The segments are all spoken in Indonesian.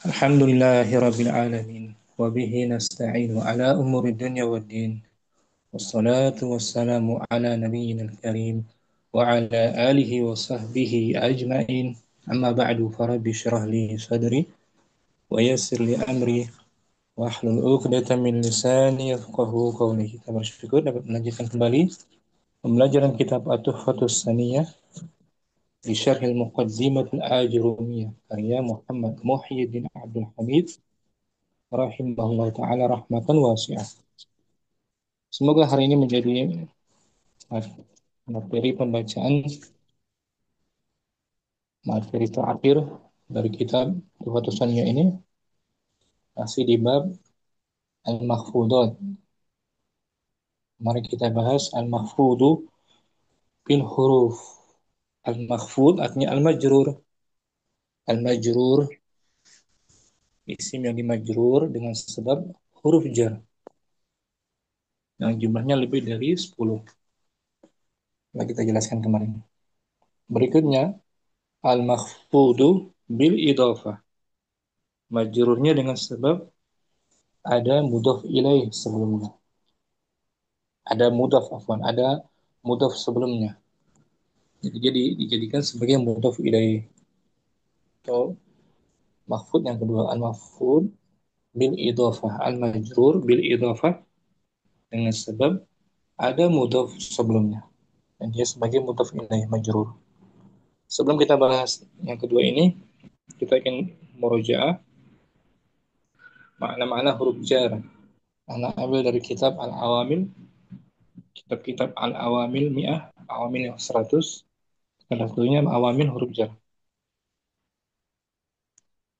Alhamdulillahi alamin wa bihi nasta'inu ala umuri dunya waddin wassalatu wassalamu ala nabiyyina al-karim wa ala alihi wa sahbihi ajma'in amma ba'du farabbi syrah li sadri wa yassir li amri wa hlul 'uqdatam min lisani yafqahu qawli. Kita bersyukur dapat melanjutkan kembali pembelajaran kitab At-Tuhfatus Saniyah di Syarhil Muqaddimatul Ajrumiyah karya Muhammad Muhyiddin Abdul Hamid rahimahullah ta'ala rahmatan wasi'ah. Semoga hari ini menjadi materi pembacaan, materi terakhir dari kitab Tuhfatus Saniyah ini, masih di bab Al-Mahfudot. Mari kita bahas Al-Mahfudu bil huruf. Al-Mahfud artinya Al-Majrur. Al-Majrur, isim yang dimajrur dengan sebab huruf jar yang jumlahnya lebih dari 10. Nah, kita jelaskan kemarin. Berikutnya, al-makhfudu bil idhafah. Majrurnya dengan sebab ada mudhaf ilaih sebelumnya. Ada mudhaf sebelumnya. Jadi dijadikan sebagai mudhaf ilaih. Atau makhfud yang kedua, al-makhfud bil idhafah. Al-majrur bil idhafah dengan sebab ada mudhaf sebelumnya. Dan dia sebagai mudhaf ilaih majrur. Sebelum kita bahas yang kedua ini, kita akan murojaah makna-makna huruf jar. Anak ambil dari kitab Al-Awamil, kitab-kitab Al-Awamil Mi'ah, Awamil yang 100, salah satunya Awamil huruf jar.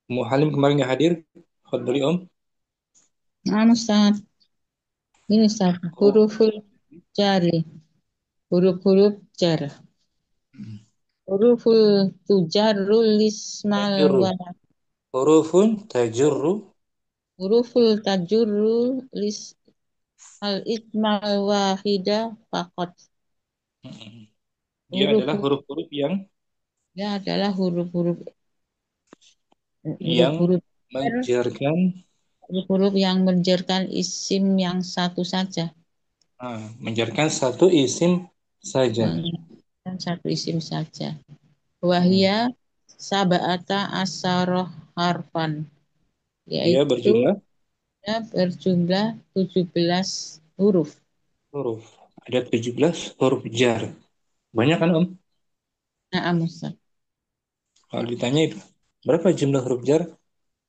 Muhalim kemarin nggak hadir, khutbali Om. Nah, Ustaz. Ini Ustaz, Oh, huruful jari, huruf-huruf jar. Huruful tujarrul lismal tajurru. wa Hurufun tajurru. huruful tajurrul lis al ismal wahida fakot. Dia adalah Huruf huruf-huruf dia adalah huruf-huruf yang huruf-huruf jar, menjerkan, huruf-huruf yang menjerkan isim yang satu saja. menjerkan satu isim saja. Dan satu isim saja. Hmm. Wahia sab'ata asaroh harfan, Dia yaitu berjumlah berjumlah 17 huruf. huruf. Ada 17 huruf jar. Banyak kan Om? Nah, Ustaz, Kalau ditanya itu, berapa jumlah huruf jar? tujuh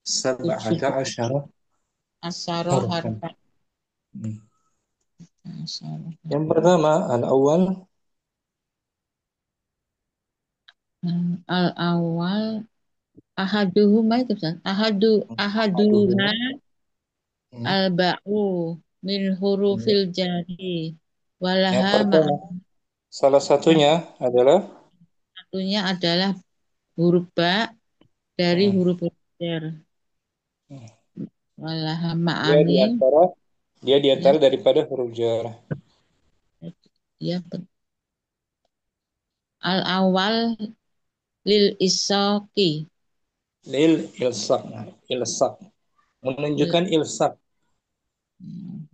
Sab'ata asyara asaroh harfan. harfan. Hmm. Asaroh Yang harfan. pertama, al-awwal, Al awal ahaduhuma itu Ustaz. Ahaduha ahaduhuma. Hmm. al ba'u min hurufil jari Yang walaha pertama, salah yang satunya adalah satunya adalah huruf ba dari hmm, huruf jar. Walaha dia di ma'ani, antara ya, daripada huruf jar. ya, al awal lil isaki, Lil ilsak. Nah, ilsak menunjukkan ilsak,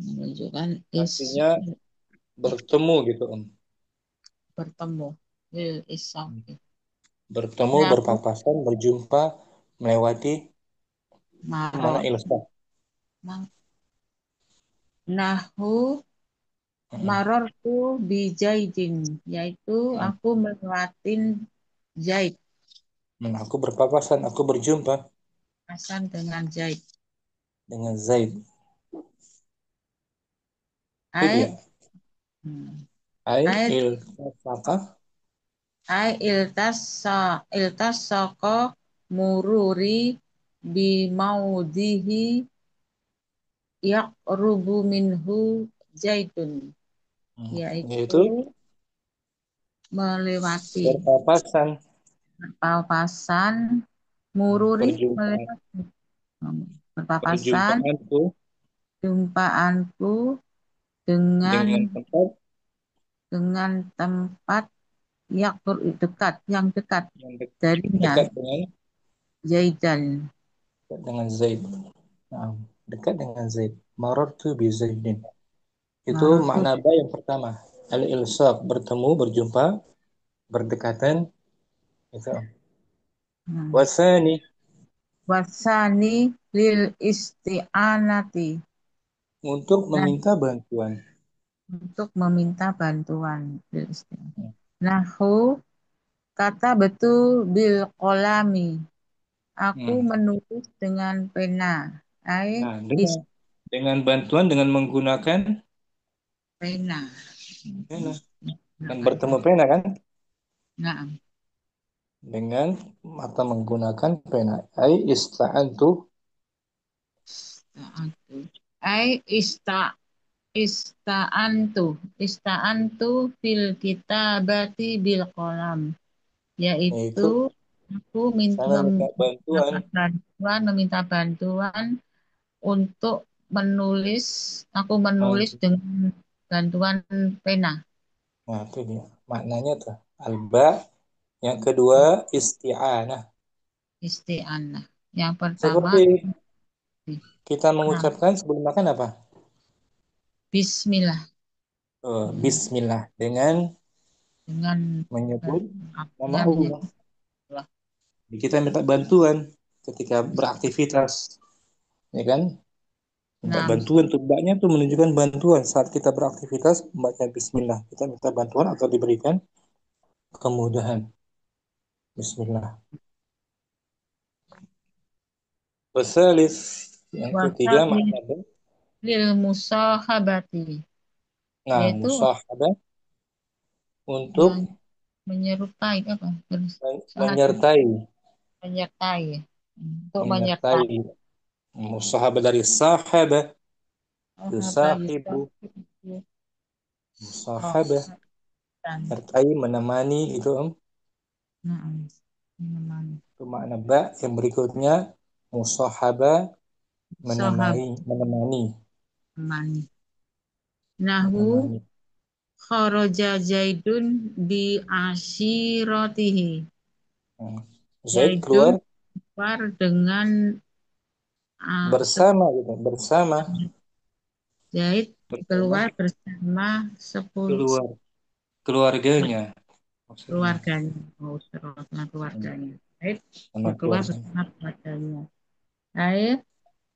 menunjukkan artinya bertemu gitu Om. bertemu lil isaki. Bertemu, Nahu berpapasan, berjumpa, melewati mana marot. ilsak. Nahu Hmm. marortu bijaidin, yaitu Hmm. aku melewatin Zaid, Aku berpapasan, aku berjumpa Hasan dengan Zaid. dengan Zaid. Itu ya. Ai hmm. Ai ai ilsaka. ai iltasaka mururi bimaudihi yaqrubu minhu Zaidun, yaitu Yaitu melewati berpapasan, papasan mururi perjumpaan, melewati berpapasan perjumpaanku jumpaanku dengan dengan tempat tempat yang dekat yang darinya dekat dengan Zaidan. dengan Zaid. Nah, dekat dengan Zaid. Marartu bi Zaidin. Itu Marartu. makna ba yang pertama. Al-ilsaq, bertemu, berjumpa, berdekatan. Itu. Hmm. Wasani, Wasani lil isti'anati. untuk Nah, meminta bantuan. untuk meminta bantuan lil isti'anati. Nahu kata betul bil kolami. Aku Hmm. menulis dengan pena. Nah, Is dengan bantuan dengan menggunakan pena. pena. Dan Gunakan bertemu pena. pena kan? Nah, Dengan atau menggunakan pena. Ai ista'antu. ista'antu. Ai ista'antu. Ista'antu fil kitabati bil kolam. Yaitu Yaitu aku saya minta bantuan. meminta bantuan untuk menulis. Aku Al- menulis dengan bantuan pena. Nah, itu dia. Maknanya tuh. Alba. Yang kedua, isti'anah. Isti'anah. Yang pertama, Seperti kita nah, mengucapkan sebelum makan apa? Bismillah. Oh, Bismillah. Dengan Dengan menyebut nama dengan Allah. menyebut Allah. Kita minta bantuan ketika beraktivitas. Ya kan? Minta Nah, bantuan. Tuh, mbaknya tuh menunjukkan bantuan. Saat kita beraktivitas, membaca Bismillah. Kita minta bantuan atau diberikan kemudahan. Bismillah. Wasalis. Yang ketiga, wasal makna lil musahabati. nah, Yaitu musahabah yang untuk menyerupai apa? Bersahabat, menyertai, menyertai. Untuk menyertai. menyertai. Musahabah dari sahabah, Sahabat yusahibu, Yusuf. Oh, musahabah, dan menyertai, menemani itu nah, menemani. itu makna ba. Yang berikutnya musahabah, Sahabat menemani, menemani. Nahu menemani. kharaja Zaidun bi asyiratihi. Hmm. Zaid Zaidun keluar keluar dengan ah, se- bersama gitu, bersama Zaid bersama keluar bersama 10 keluar keluarganya maksudnya. keluarganya. Oh, bersama Hmm. keluarganya. Zaid Sama keluar keluarga. bersama keluarganya. Zaid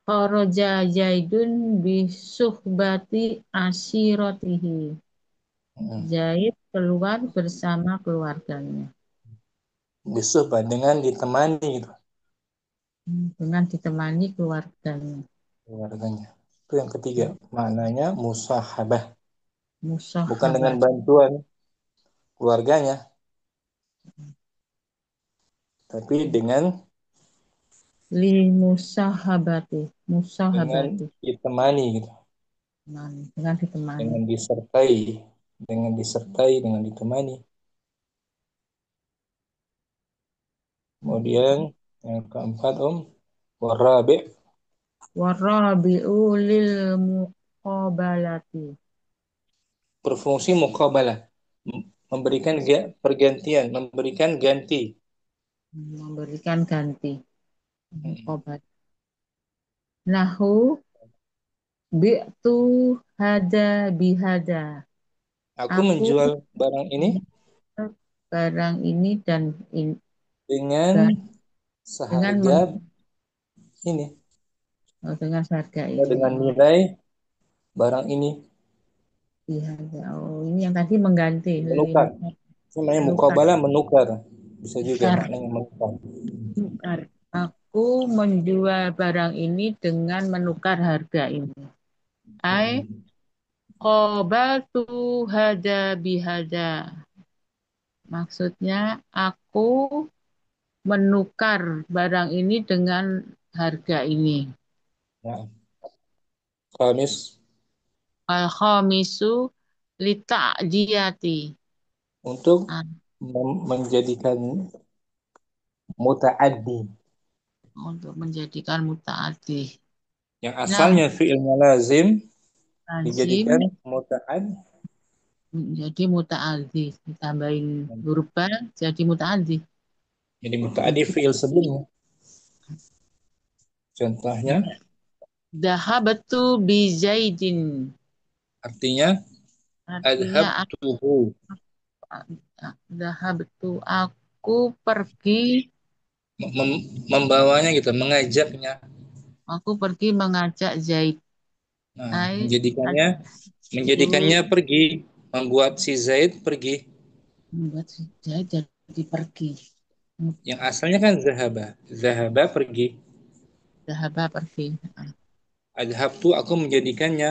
kharaja Zaidun bi suhbati asyiratihi. Hmm. Zaid keluar bersama keluarganya. Disuhbah dengan ditemani gitu, Dengan ditemani keluarganya. keluarganya. Itu yang ketiga, maknanya musahabah, bukan dengan Musahabat. bantuan keluarganya, tapi Li musahabati. dengan Musahabati. ditemani gitu, Dengan ditemani. dengan disertai, dengan ditemani. Kemudian yang keempat warabi, Warabi'u lil muqabalati. berfungsi muqabalah, memberikan pergantian, memberikan ganti. Memberikan ganti. Hmm. Muqabalah. Nahu bi'tu hada bihada. Aku Aku menjual barang ini menjual barang ini dan dengan ba- dengan seharga ini, dengan harga atau ini. dengan Oh, nilai barang ini. bihada. Oh, ini yang tadi mengganti. Menukar. Namanya Menukar. mukabalah, menukar. Bisa juga Menukar. maknanya menukar. Menukar. Aku menjual barang ini dengan menukar harga ini. Ai Hmm. qabatu hada bihada. Maksudnya aku menukar barang ini dengan harga ini. Nah, Kamis Al khamisu lita'diyati. untuk Ah, menjadikan muta'addi. untuk menjadikan mutaati. Yang Nah, asalnya fi'ilnya lazim lazim dijadikan muta'ad. menjadi mutaaddi. Ditambahin huruf ba jadi mutaaddi. Jadi muta'addi fi'il sebelumnya. Contohnya, Dahabtu bi Zaidin. artinya Artinya adhabtuhu. dahabtu aku pergi, Membawanya gitu, mengajaknya. aku pergi mengajak Zaid. Nah, Ai menjadikannya itu pergi, membuat si Zaid pergi. membuat Zaid jadi pergi. Yang asalnya kan zahaba. Zahaba pergi. Dahaba pergi. Adhabtu aku menjadikannya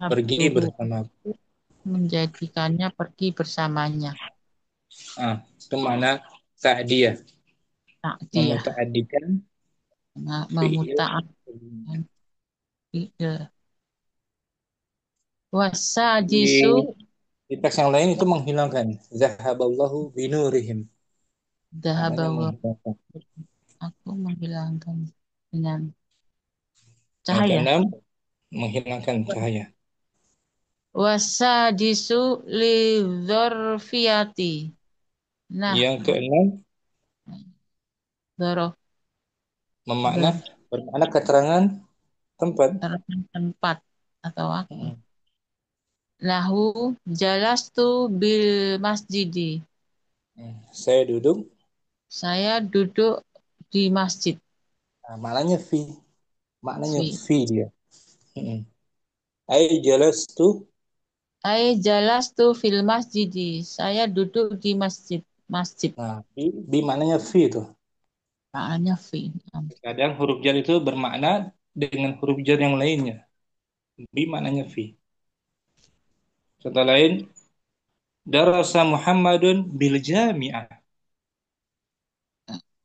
pergi Abduhu bersama. menjadikannya pergi bersamanya. Ah, itu mana ta'diyah, Tak dia memuta'addikan fi'il. memutakan ide. Wasajisu Di, di teks yang lain itu menghilangkan. Zahaballahu binurihim. Maknanya dahabawa. menghilangkan. Aku menghilangkan dengan Yang cahaya. keenam, menghilangkan cahaya. Wasadisu lidzorfiyati. Nah, Yang keenam, dzorof memakna dzor bermakna keterangan tempat. tempat atau waktu. Mm-mm. Lahu jalastu bil masjidi. Saya duduk, Saya duduk di masjid. nah, maknanya Fi. fi dia. Mm-mm. Ai jalastu, Ai jalastu fil masjidi. Saya duduk di masjid. Masjid. nah bi maknanya fi itu. Maknanya fi. Kadang huruf jar itu bermakna dengan huruf jar yang lainnya. Bi maknanya fi. Contoh lain, darasa Muhammadun bil jami'ah.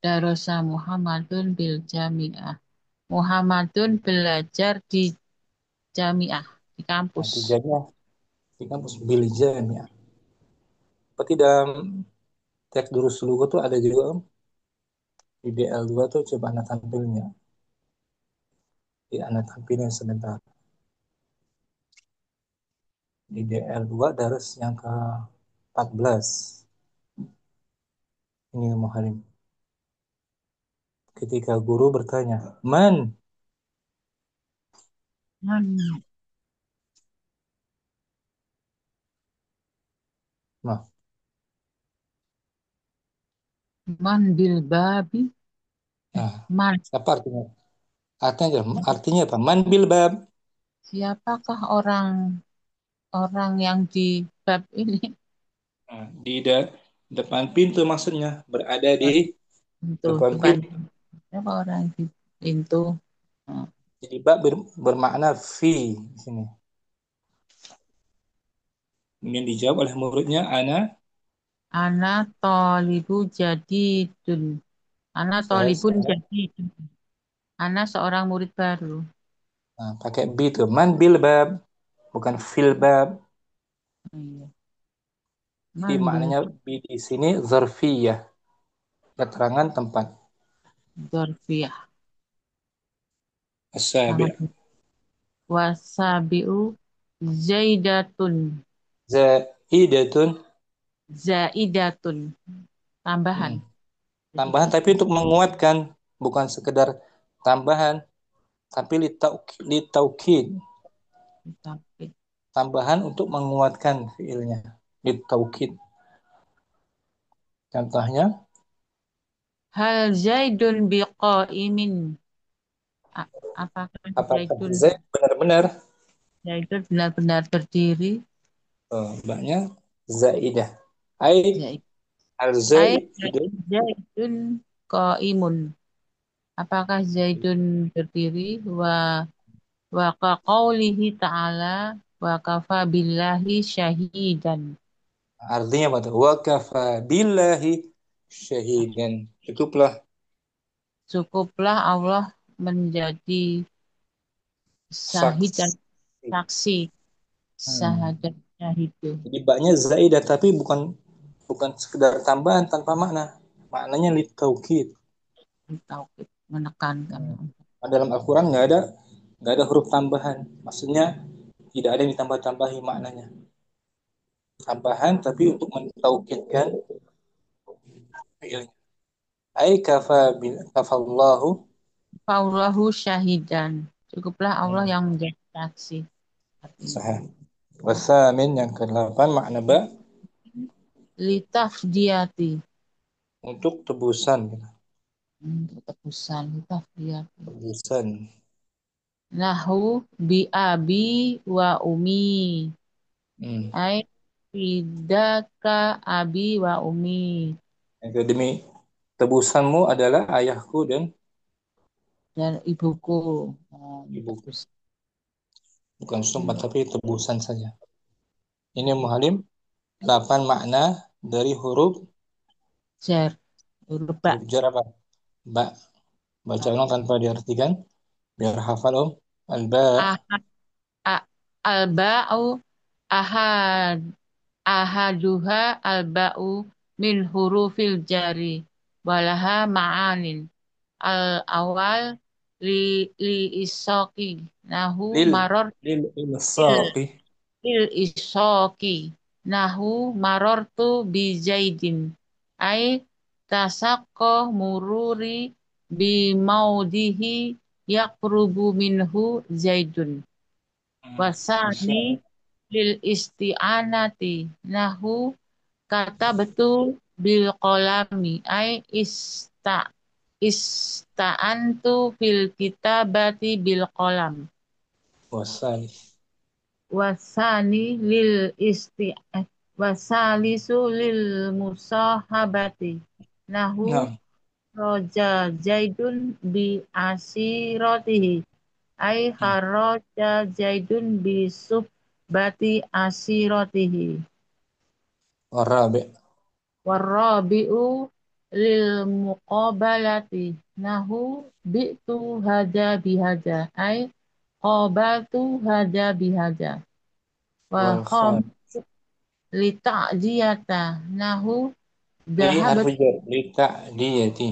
Darosa Muhammadun bil jami'ah. Muhammadun belajar di jami'ah, di Nah, kampus. tujanya di kampus bil jami'ah. Seperti dalam teks Durus Lugu tuh ada juga di DL2 tuh coba anak tampilnya. Di anak tampilnya sebentar. Di DL2 daras yang ke-14. Ini Muharim. Ketika guru bertanya, Man? Man, Nah, man bil babi. nah, Man, apa artinya? Artinya apa? Man bil bab. siapakah orang orang yang di bab ini? Nah, depan pintu maksudnya. Berada di Pintu depan depan. pintu. Siapa orang di pintu? Nah, Jadi bab bermakna fi di sini. Kemudian dijawab oleh muridnya, Ana tolibu jadi dun. Ana tolibun saya. jadi dun. Ana seorang murid baru. Nah, pakai bi itu. Man bil bab. Bukan fil bab. Iya. Jadi Man bil maknanya bi di sini zarfiyah. Keterangan tempat. dorfiyah. Asabi. Sangat wasabiu zaidatun. Zaidatun. Zaidatun. Tambahan. Hmm. Jadi Tambahan tapi itu untuk menguatkan. Bukan sekedar tambahan. Tapi litaukid. ditapik. Tambahan untuk menguatkan fiilnya. Litaukid. Contohnya, Hal Zaidun biqaimin. Apakah apakah Zaidun Zaid benar-benar Zaidun benar-benar berdiri? Mbaknya Zaidah. Ai Zaid. Ai al-Zaidun. Zaidun qaimun. Apakah Zaidun berdiri? Wa ka qaulihi ta'ala wa kafa billahi syahidan. Artinya apa tuh? Wa kafa billahi syahidan. Cukuplah Cukuplah Allah menjadi syahid dan saksi. saksi Hmm. syahadat syahidu. Jadi baknya zaidah tapi bukan bukan sekedar tambahan tanpa makna. Maknanya litaukid. Tauhid menekankan. Hmm. Dalam Al-Quran nggak ada huruf tambahan. Maksudnya tidak ada yang ditambah-tambahi maknanya. Tambahan tapi untuk mentaukidkan fiilnya. Ai kafallahu Faulahu syahidan. Cukuplah Allah Hmm. yang menjadi saksi. Artinya. Sahih. Wasamin yang kedelapan makna ba Litafdiyati. untuk tebusan. Tebusan litafdiyati. Tebusan. Nahu bi abi wa umi. Hmm. Ai fidaka abi wa umi. Yang demi tebusanmu adalah ayahku dan Dan ibuku. Oh, ibuku. tebus. Bukan sumpah tapi tebusan saja. Ini Muhalim 8 makna dari huruf Jar. Urba. huruf jar apa? Ba. Baca ulang tanpa diartikan biar hafal Om. Alba. Ahad. Alba'u ahad. Ahaduha alba'u min hurufil jari. Walaha ma'anin. Al awal li isoki. Nahu Lil maror lil il ilsaqi. il isoki. Nahu marortu bi zaidin. Ai tasakko mururi bi maudihi yakrubu minhu zaidun. Bisa. Wasani lil isti'anati. Nahu kata betul bil kolami. Ai ista'antu fil kitabati bil kolam. Wasali. Wasani lil isti wasalisu lil musahabati. Nahu Nah, roja jaidun bi asirotihi. Ai hmm. haraja jaidun bi subbati asirotihi. Warabi. Warabi'u lil muqabalati. Nahu bi'tu hada bihada. Ai qabaltu hada bihada. Wal Wal kham khan. li ta'diyata. Nahu Li dahabat harfi jar. Li ta'diyati.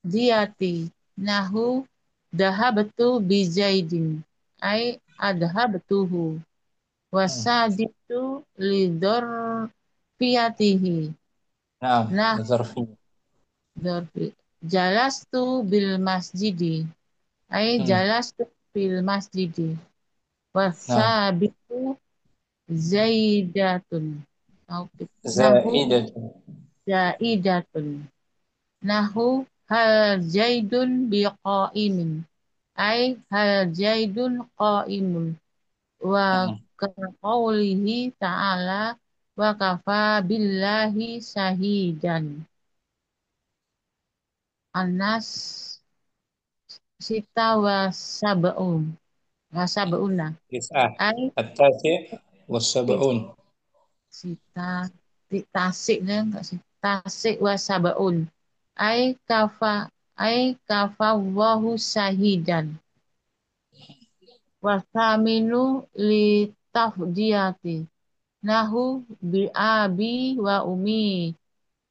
diyati. Nahu dahabtu bi zaidin. Ai adhabtuhu. Hmm. Wasaditu li fiyatihi. Nah, Nah, zarfi. dorfi. Jalastu bil masjidi. Ai Hmm. jalastu bil masjidi. Nah, Wasabitu zaidatun. Oke. Nahu zaidatun. zaidatun. Nahu hal jaidun biqaimin. Ai hal jaidun qaimun. Wa Hmm. qaulihi ta'ala wa kafa billahi syahidan. Anas sita wa sab'un. Wa sab'una. Tis'ah. Ai At-tasi' sis- was-sab'un. sita tasik enggak sih? Tasik wa sab'un. Ai kafa wahu syahidan. Wasaminu li tafdiyati. Nahu bi abi wa umi.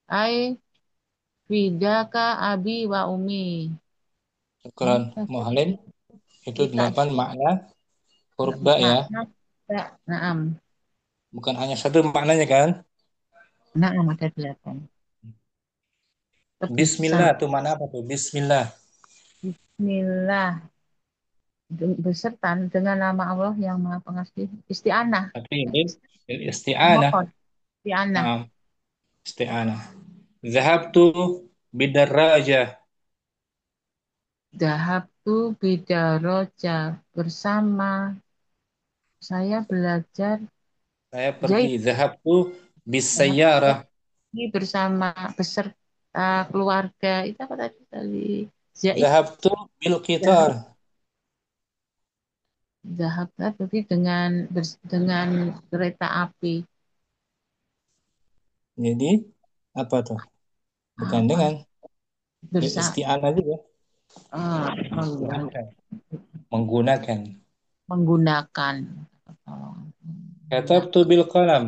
Ai fidaka abi wa umi. Syukran Muhalim. Itu Kita 8 makna huruf ba ya. makna naam. Bukan hanya satu maknanya kan? Naam ada 8. Tebusan. Bismillah tuh mana apa tuh? Bismillah. Bismillah. Beserta dengan nama Allah yang Maha Pengasih. Isti'anah. Tapi ini isti'anah. Mohon. Isti'anah. Nah, isti'anah. Zahabtu bidarrajah. Dahabtu bidaroja. Bersama saya belajar. Saya pergi. Zaid. Zahabtu Dahabtu bisayyarah. bersama beserta keluarga. Itu apa tadi? Tadi Zaid. Zahabtu bil qitar. Dahab. Dahab berarti dengan kereta api. Jadi apa tuh? Bukan Apa? dengan Bersama. isti'anah juga. Oh iya. Isti'anah. Menggunakan. Menggunakan. Oh, Katabtu menggunakan. bil qalam.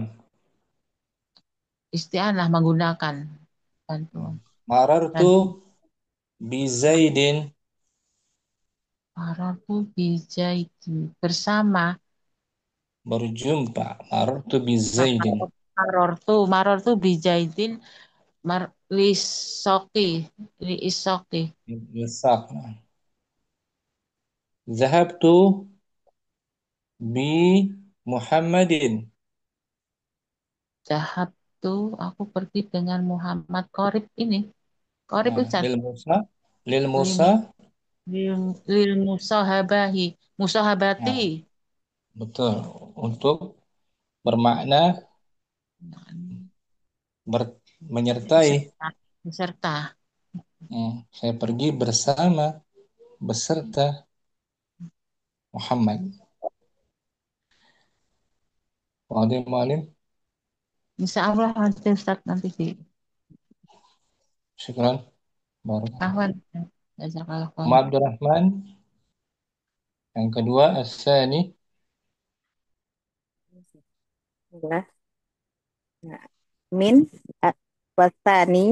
Isti'anah menggunakan bantuan. Dan Marartu bi Zaidin. para tuh bisa itu bersama. Berjumpa. Marartu bi Zaidin. Maror tuh bijaitin mar lisoki li isoki. Yusak. Zahabtu bi Muhammadin. Zahab tuh aku pergi dengan Muhammad Qorib ini. Qorib Nah, Ustaz. lil Musa, lil Lil, Musa. lil, lil musahabahi. Musahabati. Nah, betul. Untuk bermakna menyertai. Beserta. Beserta. Saya pergi bersama beserta Muhammad. Wa'alaikum Mu'alim. Insya Allah nanti Ustaz nanti di Syukran. Barakallah. Ahwan. Jazakallah khair. Muhammad Abdurrahman. Yang kedua, Asani. Jelas. Nah, min wasani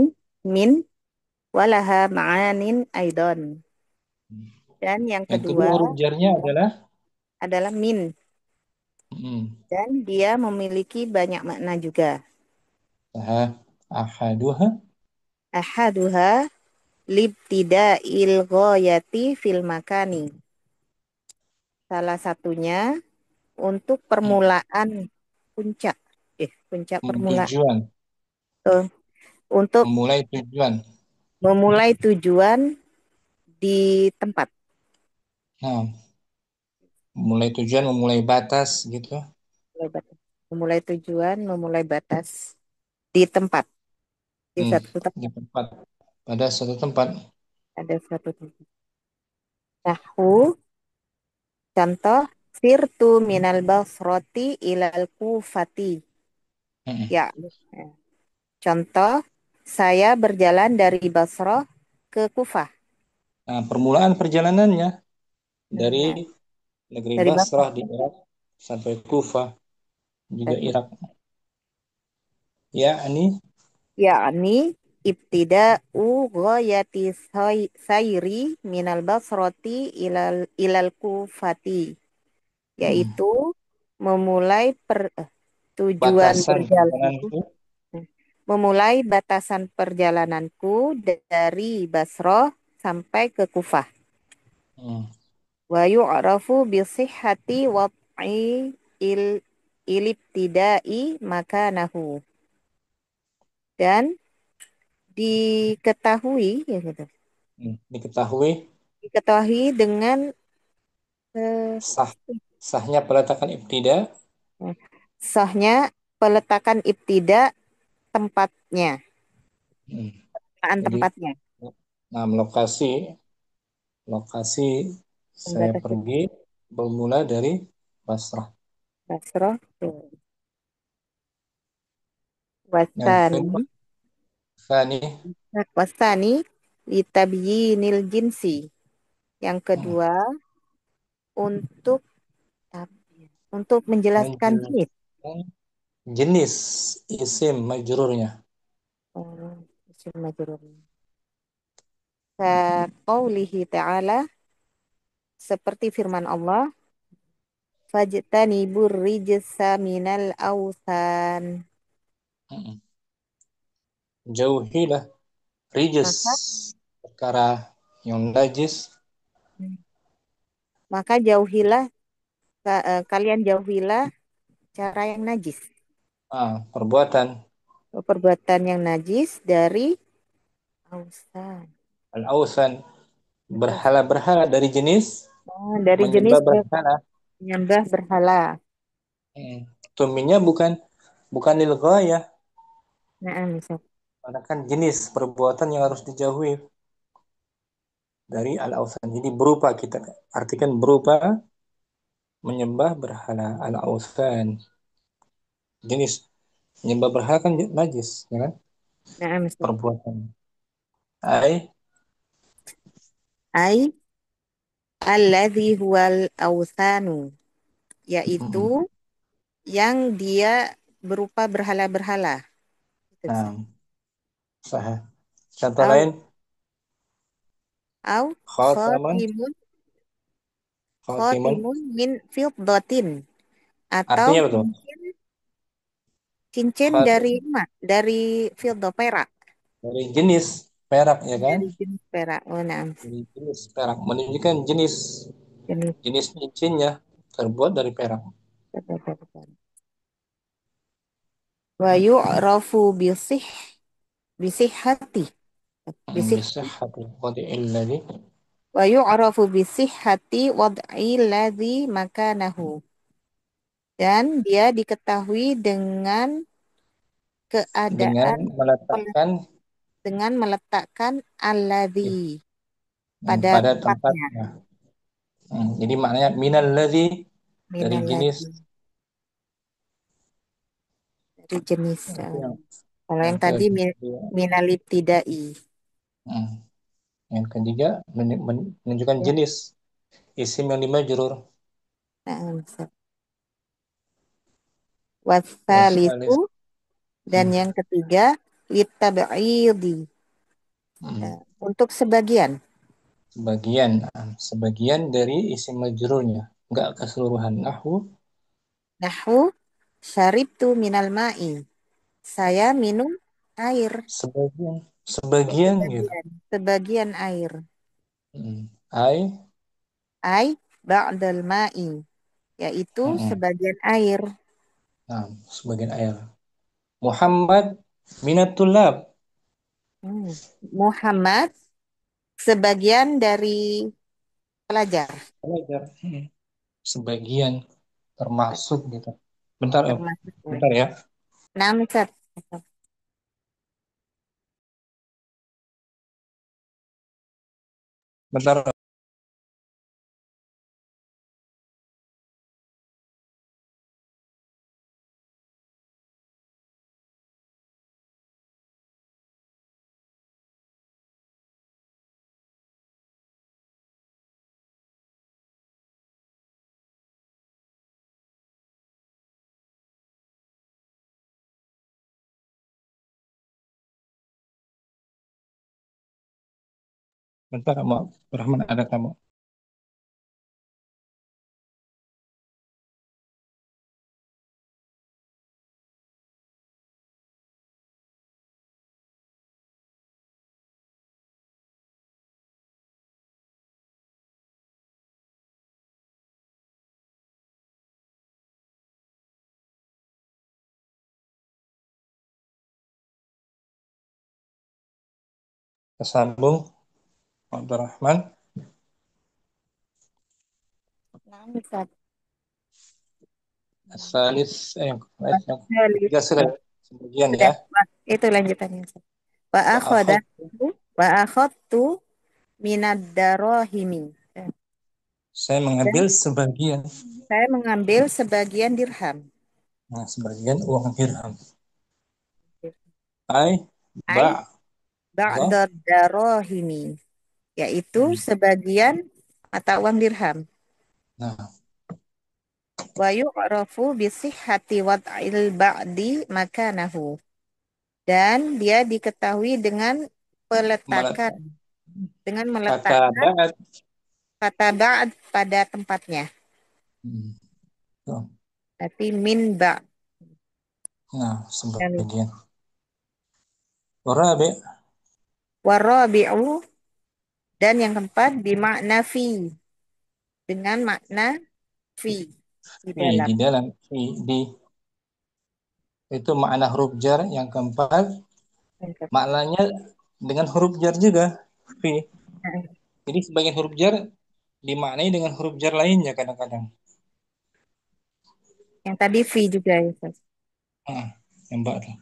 min walaha ma'anin aidon. Dan yang Yang kedua kedua huruf jarnya adalah adalah min hmm, dan dia memiliki banyak makna juga. ahaduha. Ahaduha libtida'il ghayati fil makani. Salah satunya untuk Hmm, permulaan puncak. Puncak permulaan. tujuan. Tuh, untuk Memulai tujuan. memulai tujuan di tempat. Nah, memulai tujuan, memulai batas gitu. Memulai tujuan, memulai batas di tempat. Di Hmm, satu tempat di tempat. Pada suatu tempat. ada satu tempat. Nahu, contoh, sirtu minal basroti ilal kufati. Hmm. Ya, contoh, saya berjalan dari Basroh ke Kufah. Nah, permulaan perjalanannya dari Nah, negeri dari Basrah Basrah. di Irak sampai Kufah juga Dari Irak. Ya, ini yakni ibtida'u ghayati sayri minal basroti ilal kufati, hmm, yaitu memulai tujuan batasan berjalanku, perjalananku. memulai batasan perjalananku dari Basroh sampai ke Kufah. Hmm, Wa yu'rafu bi sihhati wad'i il ilibtida'i makanahu, dan diketahui ya gitu. Diketahui Diketahui dengan eh, sah sahnya peletakan ibtida. sahnya peletakan ibtida tempatnya, Hmm. Jadi, tempatnya. nah, lokasi saya Pembatas pergi bermula dari Basrah. Basroh. Yang kedua, Wasani, Tsani. wasani litabyinil jinsi. Yang Hmm, kedua untuk untuk menjelaskan jenis. menjelaskan jenis isim majrurnya. Isim majrur. Qaulihi ta'ala, seperti firman Allah, fajtanibur rijsa minal awsan. Hmm. Jauhilah rijis, Maka perkara yang najis. maka jauhilah kalian jauhilah cara yang najis. Perbuatan Perbuatan yang najis dari awsan. al-awsan, Awsan. berhala-berhala dari jenis Dari jenis menyembah berhala. menyembah berhala. Hmm. Tuminya bukan lil ghayah, Nah, misal. karena kan jenis perbuatan yang harus dijauhi dari al-awsan. Jadi berupa, kita artikan berupa menyembah berhala al-awsan. Jenis menyembah berhala kan najis, ya kan? Nah, misal. Perbuatan. Ai, Ai alladzi huwal awsanu, yaitu mm-mm. yang dia berupa berhala-berhala. Itu bisa. Nah, sah. Contoh lain, Au au khataman, khatimun khatimun. khatimun min fiddatin, atau Artinya betul. cincin Khat dari emas, dari fiddah perak, dari jenis perak, ya kan? dari jenis perak. Oh, nah. Dari jenis perak menunjukkan jenis. jenis. Jenis cincinnya terbuat dari perak. Wa yu'rafu bisihhati Bisihhati wadi'il ladzi. wa yu'rafu bisihhati wad'i ladzi makanahu. Dan dia diketahui dengan Dengan keadaan meletakkan dengan meletakkan alladzi pada pada tempatnya. tempatnya. Jadi maknanya minal ladzi dari jenis Minalladzi, dari jenis. itu yang Kalau yang yang tadi kedua. minalibtidai. Hmm. Yang ketiga menunjukkan Ya. jenis isim yang dimajrur. Nah, Wasalis. wasalisu, dan Hmm. yang ketiga litab'idi. Hmm. Untuk sebagian. Sebagian dari isim majrurnya, enggak keseluruhan. Nahwu syaribtu minal ma'i. Saya minum air. Sebagian sebagian gitu. Sebagian air. Ai. Ai ba'dal ma'i, yaitu Hmm. sebagian air. Nah, sebagian air. Muhammad minatul lab. Hmm. Muhammad sebagian dari pelajar. Pelajar. Sebagian termasuk gitu. Bentar, Termasuk. bentar ya. Nah, Ustaz. Bentar. Bentar, mau Rahman ada kamu. Tersambung, Abdurrahman. Nah, Ustaz. Asalis, yang Wasalis. ketiga sudah sebagian ya. Sudah. Wah, itu lanjutannya, Ustaz. Wa Wa'akhad. akhadatu wa akhadtu minad darahimi. Saya mengambil Dan sebagian. saya mengambil sebagian dirham. Nah, sebagian uang dirham. Ai, Ai ba', ba. ba'dad darahimi, yaitu sebagian mata uang dirham. Nah, Wa yu'rafu bisihhati wad'il ba'di makanahu. Dan dia diketahui dengan peletakan, meletak dengan kata meletakkan ba'at. kata ba'd pada tempatnya. Tuh. Tapi min ba'. Nah, Dan sebagian. Warabi. warabi'u, dan yang keempat bimakna fi, dengan makna fi di Fi dalam. di dalam. Fi di. Itu makna huruf jar. Yang keempat, maknanya dengan huruf jar juga. Fi. Jadi sebagian huruf jar dimaknai dengan huruf jar lainnya kadang-kadang. Yang tadi fi juga ya, Ustaz. Yang mbak tuh.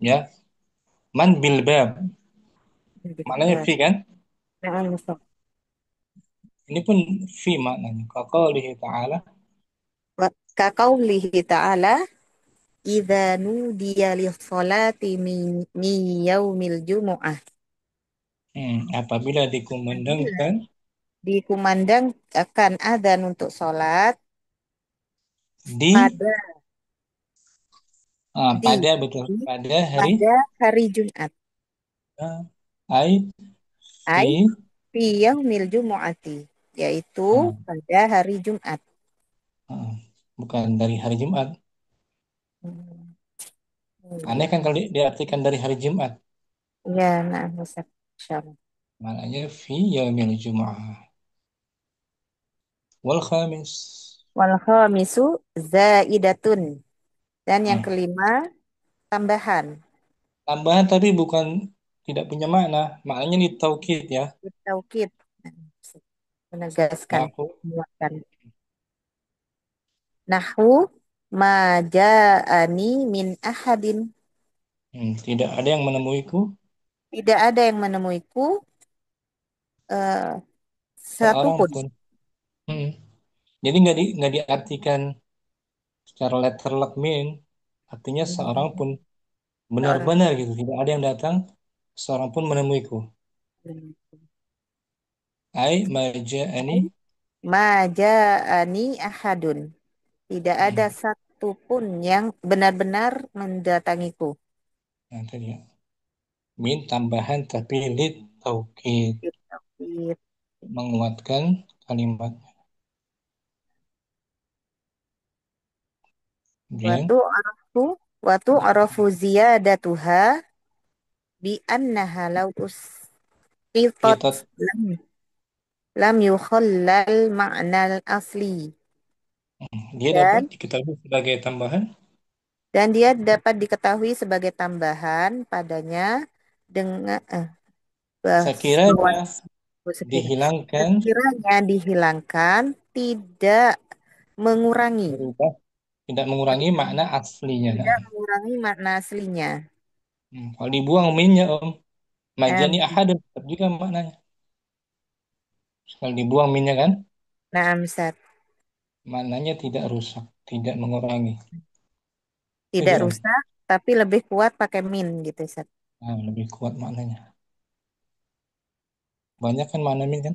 Ya. Man bil bab. Maknanya fi kan? Nah, Ustaz. Ini pun fi maknanya. Qaqaulihi ta'ala. Kaqaulihi ta'ala, idza nudiya lis-salati min yaumil jumu'ah. Apabila Apabila dikumandangkan dikumandang akan adzan untuk sholat di pada di, pada betul di pada hari pada hari Jumat. ai fi Ai fi yaumil jumu'ati, yaitu ah, pada hari Jumat. ah, bukan dari hari Jumat. Hmm. Aneh Iya. kan kalau diartikan dari hari Jumat. Ya, nah, Ustaz. Insyaallah. Maknanya fi yaumil Jum'ah. Wal khamis. Wal khamisu zaidatun. Dan yang Nah, kelima, tambahan. tambahan tapi bukan tidak punya makna. Maknanya ini taukid ya. Taukid. Menegaskan. Nahu. Menguatkan. Nahwu ma ja'ani min ahadin. Tidak ada yang menemuiku. Tidak ada yang menemuiku eh, Seorang satupun. pun. Hmm. Jadi nggak diartikan secara letterlek min. Artinya seorang pun Seorang. benar-benar gitu. Tidak ada yang datang. Seorang pun menemuiku. Ai maja'ani. Ma ja'ani ahadun. Tidak ada Hmm. satupun yang benar-benar mendatangiku. Nah, tadi ya. Min tambahan tapi lit taukid. Taukid. Menguatkan kalimat. Kemudian Watu arafu ziyadatuha bi annaha law usqitat kita lam yukhallal ma'nal asli. dia dapat Dan diketahui sebagai tambahan. dia dapat diketahui sebagai tambahan padanya dengan bahwa Sekiranya dihilangkan sekiranya dihilangkan tidak mengurangi berubah tidak mengurangi makna aslinya. Nah, tidak mengurangi makna aslinya. kalau dibuang minnya om majani Nah, ahad tetap juga maknanya. Kalau dibuang minnya kan nah, Amsat. maknanya tidak rusak, tidak mengurangi. Tidak Itu om. rusak tapi lebih kuat pakai min gitu, Ustaz. Nah, lebih kuat maknanya. Banyak kan makna min kan?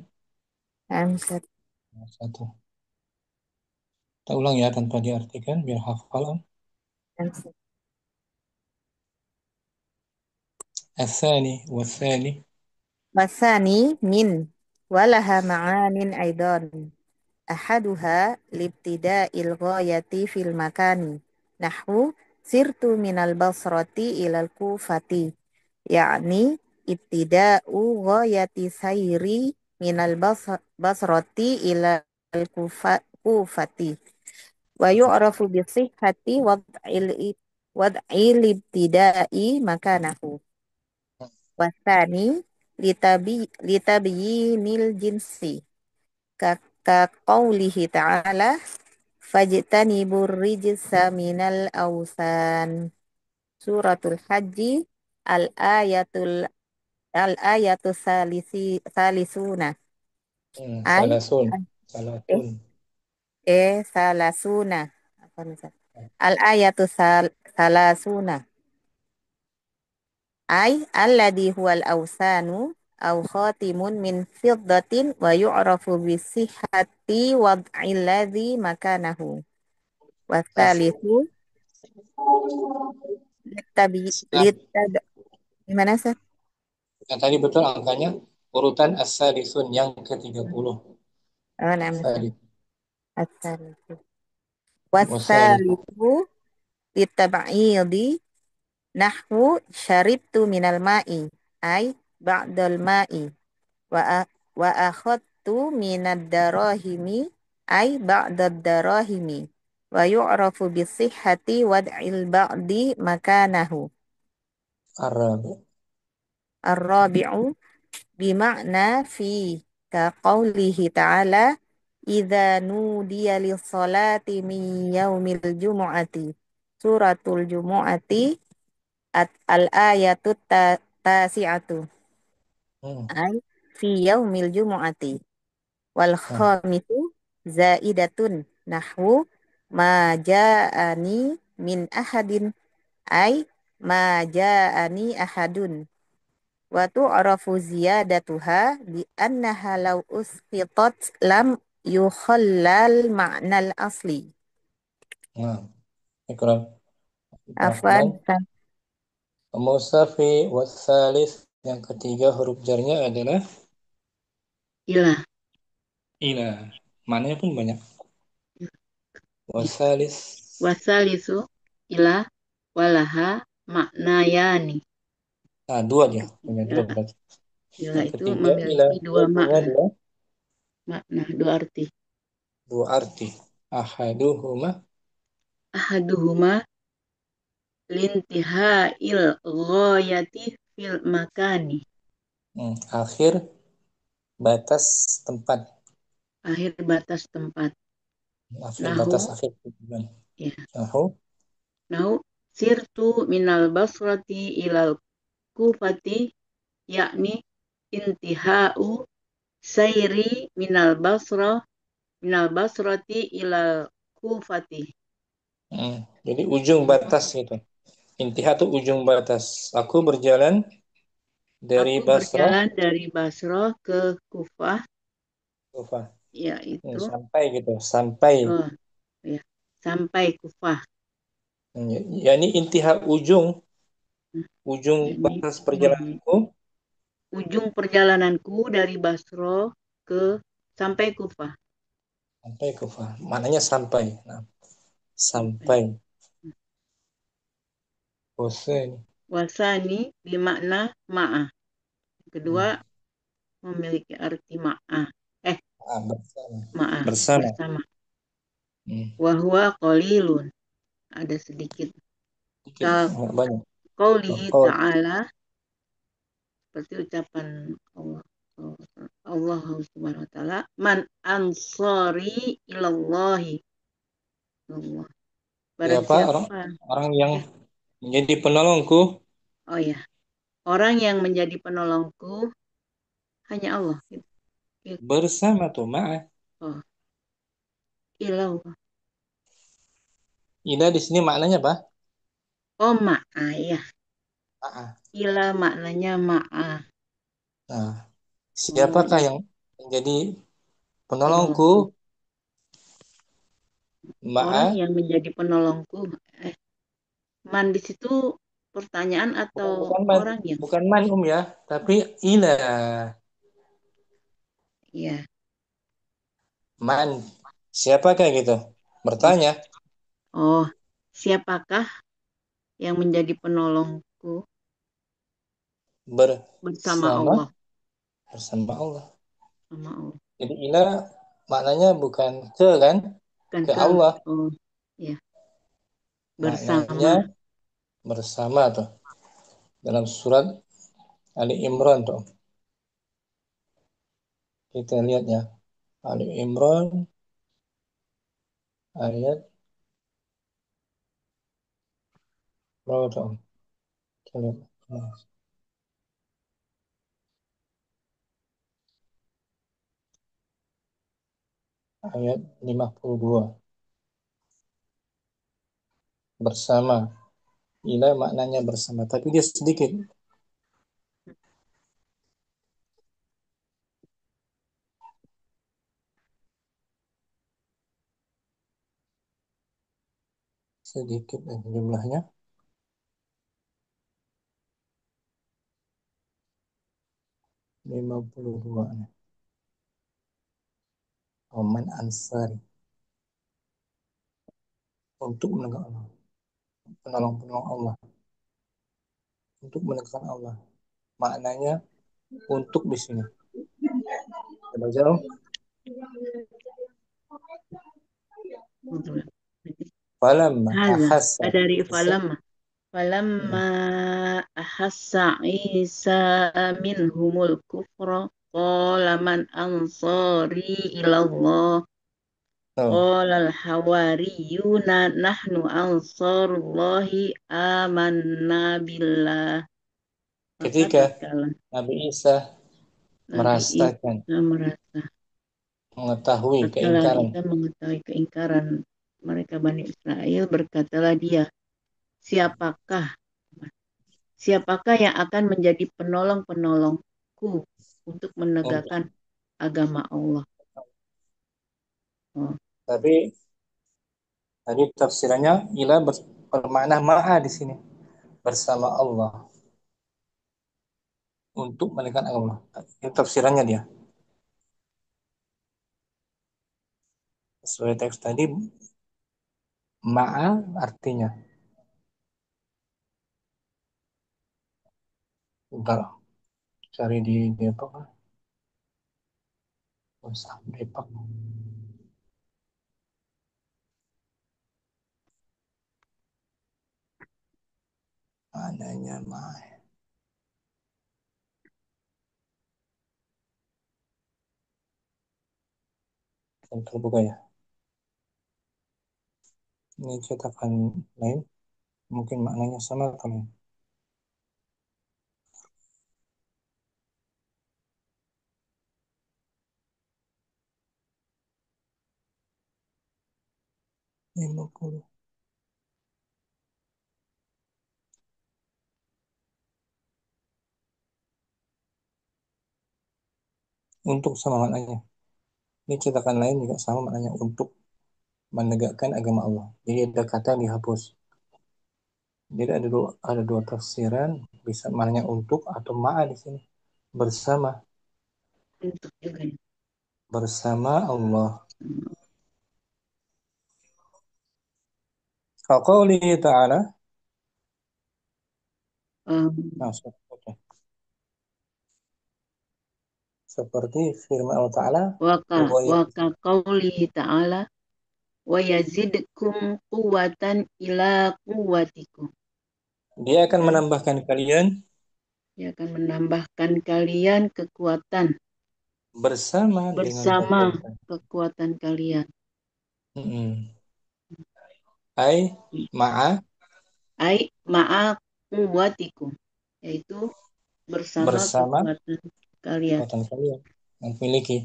Amsat. Nah, satu. Kita ulang ya tanpa diartikan biar hafal om. Amsat. Asani wasani. Wasani min walaha ma'anin aidan. Ahaduha libtida'il ghayati fil makani. Nahwu sirtu minal basrati ilal kufati. Yakni ibtida'u ghayati sayri minal basrati ilal kufati. Wa yu'rafu bisihhati wad'il ibtida'i makanahu. Wasani litabyinil jinsi. Ka qawlihi ta'ala fajtanibur rijsa minal awsan. Suratul Haji al-ayatul al-ayatus salisuna. Ay Salasun. eh Salatun. salasuna. Apa nih, Ustaz? Al-ayatus salasuna. Ay alladhi huwal awsanu aw khatimun min fiddatin wa yu'rafu bisihhati wad'il ladzi makanahu. As- Wasalisu Nah, gimana, Ustaz? yang tadi betul angkanya urutan as-salisun yang ke-30. Oh, nah, Ustaz. Salih. Wasalisu. Wasalih. Wasalisu litab'idi nahwu syaribtu minal ma'i ay ba'dal ma'i wa akhadtu minad darahimi ay ba'dad darahimi wa yu'rafu bisihhati wad'il ba'di makanahu. Arabi. Ar-rabi'u bima'na fi ka qawlihi ta'ala idza nudiya lis-salati min yaumil jumu'ati. Suratul Jumu'ati al-ayatu tasi'atu Hmm. ay fi yaumil jumu'ati. Wal Nah, khamisu zaidatun nahwu ma ja'ani min ahadin ay ma ja'ani ahadun. Wa tu'rafu ziyadatuha bi annaha law usqitat lam yukhallal ma'nal asli. nah. Ikram. Afan. Rahman. Musafi wasalis. Yang ketiga huruf jarnya adalah Ilah. ila. Mananya pun banyak. Wasalis. Wasalisu ilah walaha maknayani. Nah, dua dia. Punya dua Ya, berarti. ilah Yang itu ketiga ila. memiliki dua Artinya makna. dua. Makna, dua arti. Dua arti. Ahaduhuma. Ahaduhuma lintihail ghayati fil makani. Akhir batas tempat. Akhir batas tempat. Akhir batas Nahu, akhir tujuan. ya. Nahu. Nahu sirtu minal basrati ilal kufati, yakni intihau sayri minal basrati ilal kufati. Jadi ujung batas gitu. Intiha tuh ujung batas. Aku berjalan dari Aku Basrah berjalan dari Basrah ke Kufah, ke Kufah. yaitu Sampai gitu. Sampai. oh ya, sampai Kufah. Yani intiha ujung. Nah, Ujung ini batas perjalananku. ujung perjalananku dari Basrah ke sampai Kufah. Sampai Kufah. Maknanya sampai. Nah, Sampai. sampai. Bosan. Wasani bermakna ma'ah. Kedua Hmm. memiliki arti ma'ah. Bersama. Ma'ah, Bersama. bersama. Hmm. Wahwa qalilun. Ada sedikit. Sedikit. Ka Nggak banyak. qaulihi Kau ta'ala, seperti ucapan Allah. Allah subhanahu wa ta'ala. Man ansari ilallahi. Allah. Barang siapa orang siapa. orang yang Ya. menjadi penolongku Oh ya. Orang yang menjadi penolongku hanya Allah. Gitu. bersama tuh ma'a. Oh, ilallah. Ida di sini maknanya apa? Oh, ma'ah ya. Ma'a. Ila maknanya ma'ah. Nah, Oh, siapakah yang menjadi penolongku? penolongku. Orang Ma'a. yang menjadi penolongku. Eh, man di situ pertanyaan Bukan atau bukan man, orang yang? bukan man ya, tapi ila Ya. man. Siapakah gitu? Oh, Bertanya oh, siapakah yang menjadi penolongku bersama bersama Allah? bersama Allah. Sama Allah. Jadi ila maknanya bukan ke kan? Kan Ke ke, Allah. oh, ya, Maknanya bersama. bersama tuh. Dalam surat Ali Imran tuh. Kita lihat ya. Ali Imran ayat berapa tuh? Kita lihat. Ayat 52. Bersama. Ila maknanya bersama. Tapi dia sedikit. Sedikit jumlahnya. 52. Oman Ansari. Untuk menegakkan Allah. Penolong-penolong Allah. Untuk menegakkan Allah. Maknanya untuk di sini. Coba jauh. Falamma Haza, ahassa dari Isa. falamma. Falamma ahassa Isa minhumul kufra qala man ansari ilallah Oh, qala al-hawariyuna nahnu ansarullahi amanna billah. Maka ketika tatkala Nabi Isa Nabi merasakan, Isa merasa, mengetahui tatkala keingkaran Isa mengetahui keingkaran mereka Bani Israel, berkatalah dia, siapakah siapakah yang akan menjadi penolong-penolongku untuk untuk, menegakkan agama Allah? Oh, tapi tadi tafsirannya ila bermakna maha di sini bersama Allah untuk menegakkan Allah. Itu tafsirannya dia. Sesuai teks tadi ma'a artinya. Bentar, cari di apa? Oh, Depok. maknanya ma'ah. Terbuka ya. Ini cetakan lain. Mungkin maknanya sama kali. 50. Untuk sama maknanya. Ini cetakan lain juga sama maknanya, untuk menegakkan agama Allah. Jadi ada kata yang dihapus. Jadi ada dua tafsiran, bisa maknanya untuk atau ma'a di sini. Bersama, Untuk juga ya. bersama Allah. Qaulihi ta'ala. Nah, oke. Seperti firman Allah Ta'ala, Wa ka qaulihi ta'ala wa yazidkum quwwatan ila quwwatikum. dia akan Ay, menambahkan kalian dia akan menambahkan kalian kekuatan bersama dengan bersama kekuatan. kekuatan kalian. Mm-mm. Ai ma'a, Ai ma'a quwwatikum, yaitu bersama bersama kekuatan kalian. kekuatan kalian yang miliki.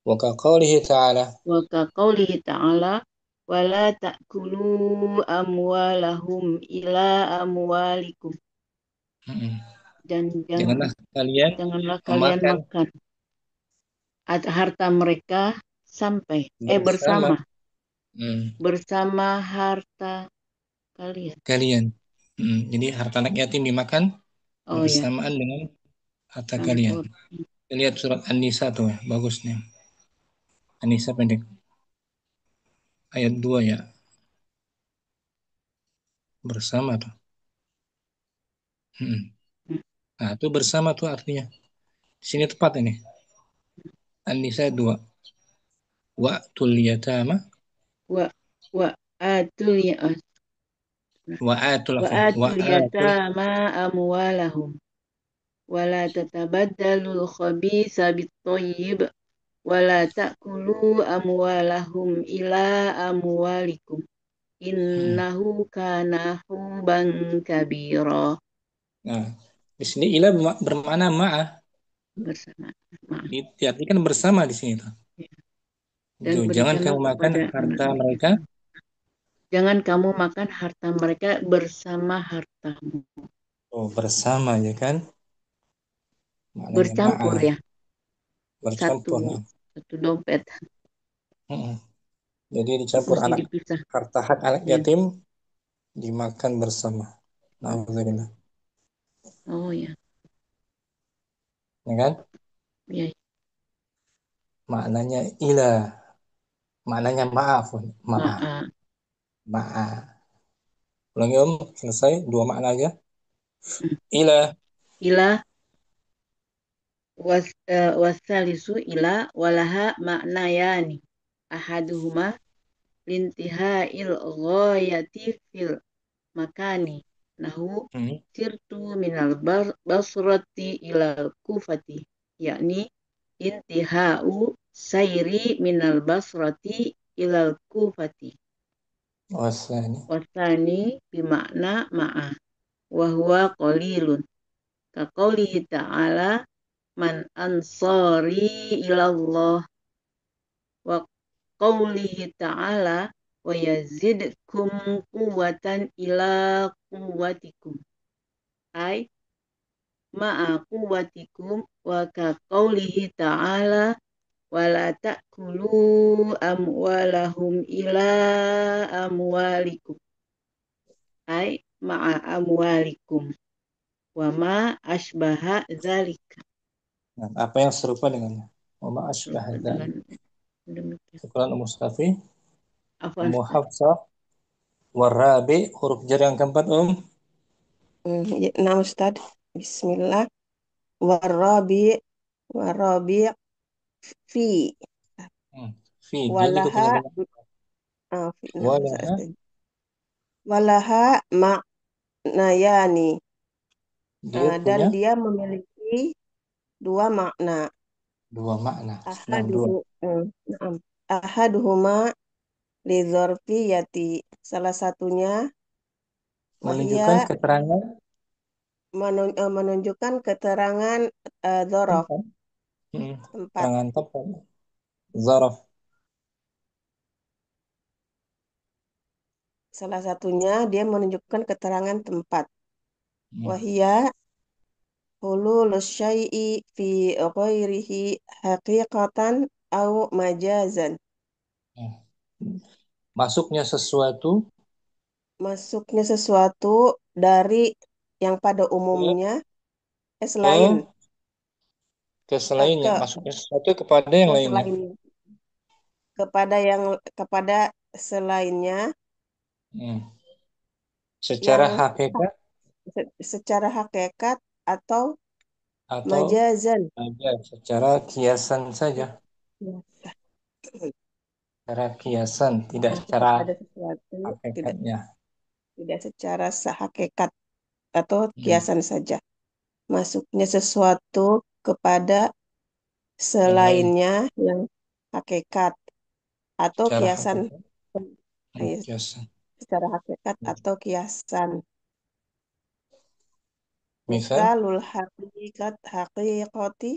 Wa qaulihi ta'ala. Wa ka qaulihi ta'ala wala ta'kulu amwalahum ila amwalikum, Mm-mm. dan Janganlah kalian janganlah kalian memakan makan harta mereka sampai bersama bersama mm, bersama harta kalian. kalian. Jadi harta anak yatim dimakan Oh ya, bersamaan dengan harta anak kalian. orang. Lihat surat An-Nisa tuh ya, bagus nih. An-Nisa pendek ayat 2 ya, bersama tuh. Mm. Nah, itu bersama tuh artinya. Di sini tepat ini. An-Nisa 2. Wa'tul yatama Wa wa atul ya wa'atul wa afwan atul wa'atul. yatama amwalahum wala tatabadalul khabisa bit-thayyib wala ta'kulu amwalahum ila amwalikum Mm. innahu kana huban kabira. Nah, di sini ila bermakna ma'ah. Bersama, maaf Diartikan bersama di sini tuh. ya. Dan Tuh, jangan berikanlah kamu makan kepada harta anak-anak mereka. yatim. Jangan kamu makan harta mereka bersama hartamu. Oh, bersama ya kan? Maknanya Bercampur ma'ah. ya, satu Bercampur. Nah. satu dompet. Mm-mm. Jadi dicampur Mesti anak, dipisah. harta hak anak Ya. yatim dimakan bersama. Alhamdulillah. Oh ya, Ya kan? ya. Maknanya ilah. Maknanya maaf. Maaf. Maaf. Maaf. Ulangi om, selesai. Dua makna aja. Ilah. Ila wasalisu ila walaha maknayani. Ahaduhuma lintihai ghayati fil makani. Nahu Hmm. sirtu minal basrati ilal kufati. Yakni intihau sayri minal basrati ilal kufati. Wasani. Wasani bimakna ma'a. Wahuwa qalilun. Kaqaulihi ta'ala man ansari ilallah. Wa qaulihi ta'ala wa yazidkum quwwatan ila quwwatikum. Ay ma'a quwwatikum wa ka qaulihi ta'ala wala ta'kulu amwalahum ila amwalikum. Ay ma'a amwalikum wa ma asbaha dzalika. Nah, apa yang serupa dengannya? Wa ma asbah Serupa dengan dzalik. demikian. Quran Mustafi, Afwan Ummu Ustaz. Hafsah, Warabi, huruf jar yang keempat Nah, Ustaz. Bismillah. Warabi. Warabi fi. Fi, dia juga punya Walaha. banyak. Fi. Nah, Ustaz. Walaha, Walaha ma. ma'nayani. Dia Dan punya dia memiliki dua makna. dua makna. Nah, dua. Ahaduhu, na'am. Ahaduhuma lidzarfiyati. Salah satunya Menunjukkan wahia keterangan menunjukkan keterangan dzaraf, tempat. tempat. Keterangan tempat. Zaraf. Salah satunya dia menunjukkan keterangan tempat. Hmm. Wahia hululus syai'i fi ghairihi haqiqatan au majazan. Hmm. Masuknya sesuatu Masuknya sesuatu dari yang pada umumnya selain ke ke selainnya. ke Masuknya sesuatu kepada yang ke lainnya. selain kepada selainnya Hmm. Secara yang hakikat secara hakikat atau atau majazan. ada secara kiasan saja. Ya. Secara kiasan, tidak Nah, secara ada sesuatu tidak hakikatnya. tidak secara sehakikat atau Hmm. kiasan saja. Masuknya sesuatu kepada Yang lain selainnya yang hakikat atau secara kiasan. hakikat. Eh, Kiasan. secara hakikat atau kiasan. Misal, Misalul haqiqati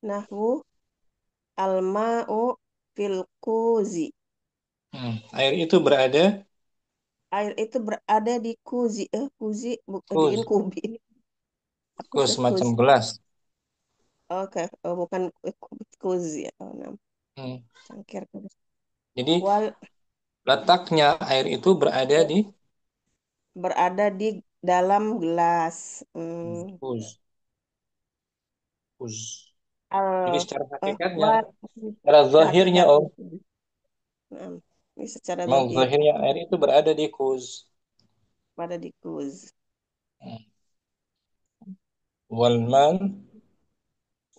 nahwu alma'u fil kuzi. air itu berada Air itu berada di kuzi. Kuzi kuz, diin kubi. Apa kuz sih semacam kuzi? gelas. Oke, oh, bukan kuzi ya. Oh, Hmm. cangkir. Jadi Wal letaknya air itu berada di berada di dalam gelas. Hmm. kuz, kuz. Jadi Al secara hakikatnya, wal secara zahirnya, hakikatnya. oh, Nah, ini secara memang zahir zahirnya air itu berada di kuz. pada di kuz. Wal mal,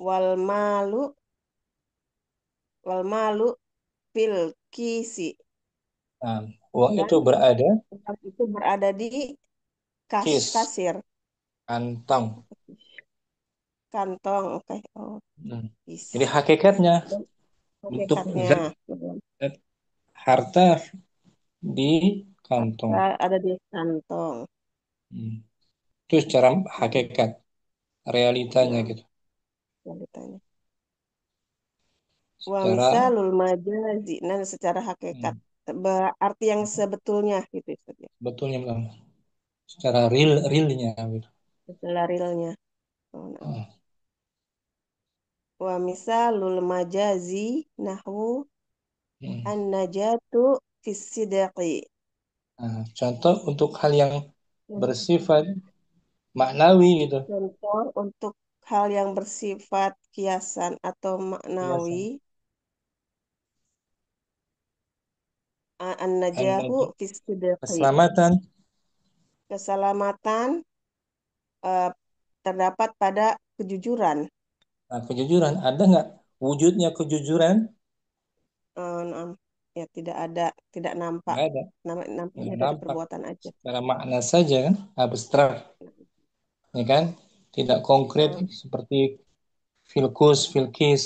Wal malu wal malu fil kisi. nah, uang itu Dan berada uang itu berada di kis, kasir, kantong. kantong. Oke. Oh, Hmm. Jadi isi. hakikatnya Dan untuk hakikatnya zat, zat harta di kantong. ada di kantong. Hmm. Itu secara hakikat, realitanya Nah, gitu. yang ditanya. Wa Secara misalul majazi. Nah, secara hakikat. hmm, Arti yang sebetulnya gitu Ustaz, ya. betulnya Bang. Secara realnya gitu. Secara realnya. Oh, nah. Hmm. Wa misalul majazi nahwu Hmm. an-najatu fis sidqi. Nah, contoh untuk hal yang bersifat maknawi gitu. Contoh untuk hal yang bersifat kiasan atau Biasa. maknawi, an-najahu An-najah, fis sidqi. keselamatan. Keselamatan eh, terdapat pada kejujuran. Nah, kejujuran ada nggak wujudnya kejujuran? Ya tidak ada, tidak nampak. Nggak ada. Nggak Nampaknya dari nampak. perbuatan aja. Secara makna saja kan, abstrak, ya kan? Tidak konkret Nah, seperti filkus, filkis.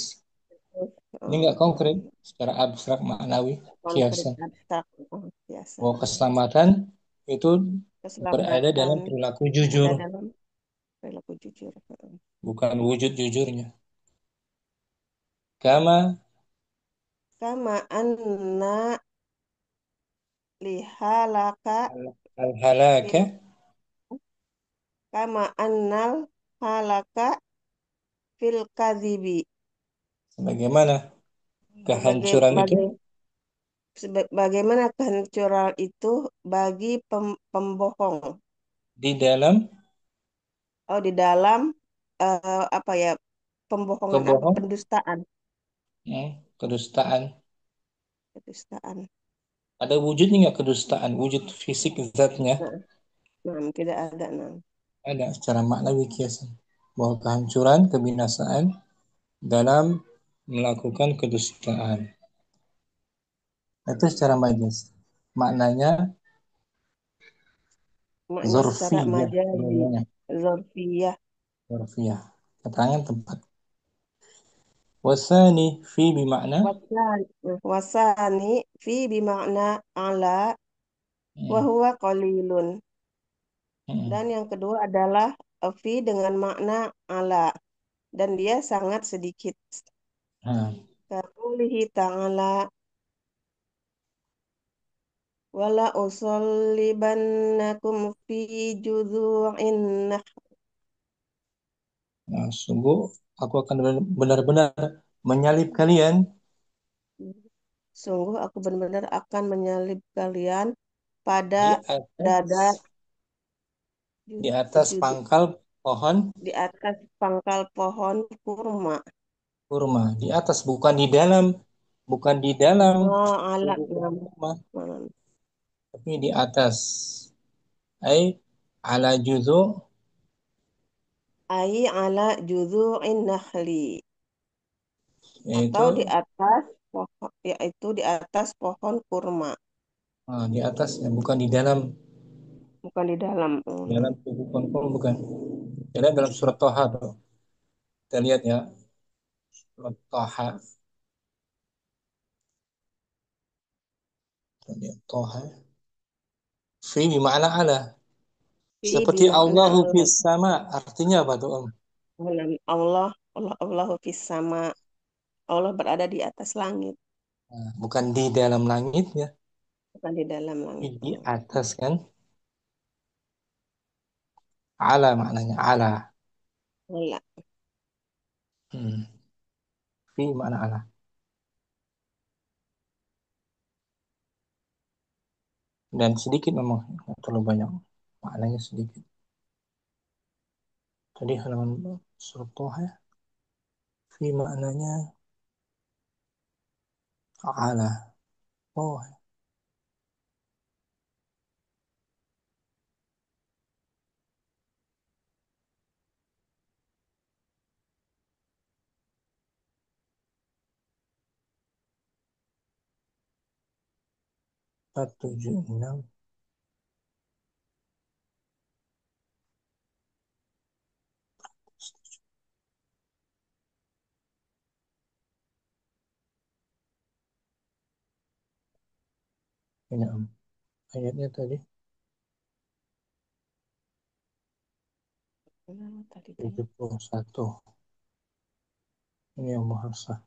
Ini oh, nggak konkret, secara abstrak, maknawi, konkret kiasan. abstrak, biasa. Bahwa keselamatan itu berada Keselamatan dalam perilaku ada jujur, dalam perilaku jujur. bukan wujud jujurnya. Kama Kama anna lihalaka al-halaka, fil kama annal halaka fil kadhibi. sebagaimana Sebagai kehancuran itu bagaimana kehancuran itu bagi pembohong. di dalam Oh, di dalam apa ya, pembohongan apa, kebohong, pendustaan. kedustaan. Kedustaan. Ada wujudnya nggak kedustaan? Wujud fisik zatnya Nah, tidak ada. Nah. ada secara maknawi kiasan. Bahwa kehancuran, kebinasaan dalam melakukan kedustaan. Itu secara majaz. Maknanya makna secara Zorfiyah majazi, namanya. zorfiyah. Zorfiyah. Keterangan tempat. Wasani fi bimakna. Wasan, wasani fi bimakna ala wa Hmm, huwa qalilun. hmm, Dan yang kedua adalah fi dengan makna ala dan dia sangat sedikit. nah, Qauluhi ta'ala wala usollibannakum fi judhu'in nah, sungguh aku akan benar-benar menyalib kalian Sungguh aku benar-benar akan menyalib kalian pada di dada atas di atas judul pangkal pohon di atas pangkal pohon kurma. kurma. Di atas, bukan di dalam Oh, alat tubuh pohon kurma, nama. tapi di atas. Ai ala juzu, Ai ala judhu'in nakhli yaitu atau di atas pohon, yaitu di atas pohon kurma, di atas ya, bukan di dalam bukan di dalam. dalam tubuh pohon kurma, bukan. Jadi dalam surat Toha tuh. Kita lihat ya, surat Toha. Kita lihat Toha. Fi bima'na ala. Fi Seperti bimakna Allahu Allah. fis sama. Artinya apa tuh, Om? Allah, Allahu fis sama. Allah berada di atas langit, Nah, bukan di dalam langit ya, bukan di dalam tapi langit. di atas kan. Ala maknanya ala. Allah. Hmm. Fi makna ala. Dan sedikit memang, nggak terlalu banyak. Maknanya sedikit. Tadi halaman surat Toha, fi maknanya ala. Oh, empat tujuh enam. Ini Om. Ayatnya tadi Tadi teh 71. Ini yang muhasah.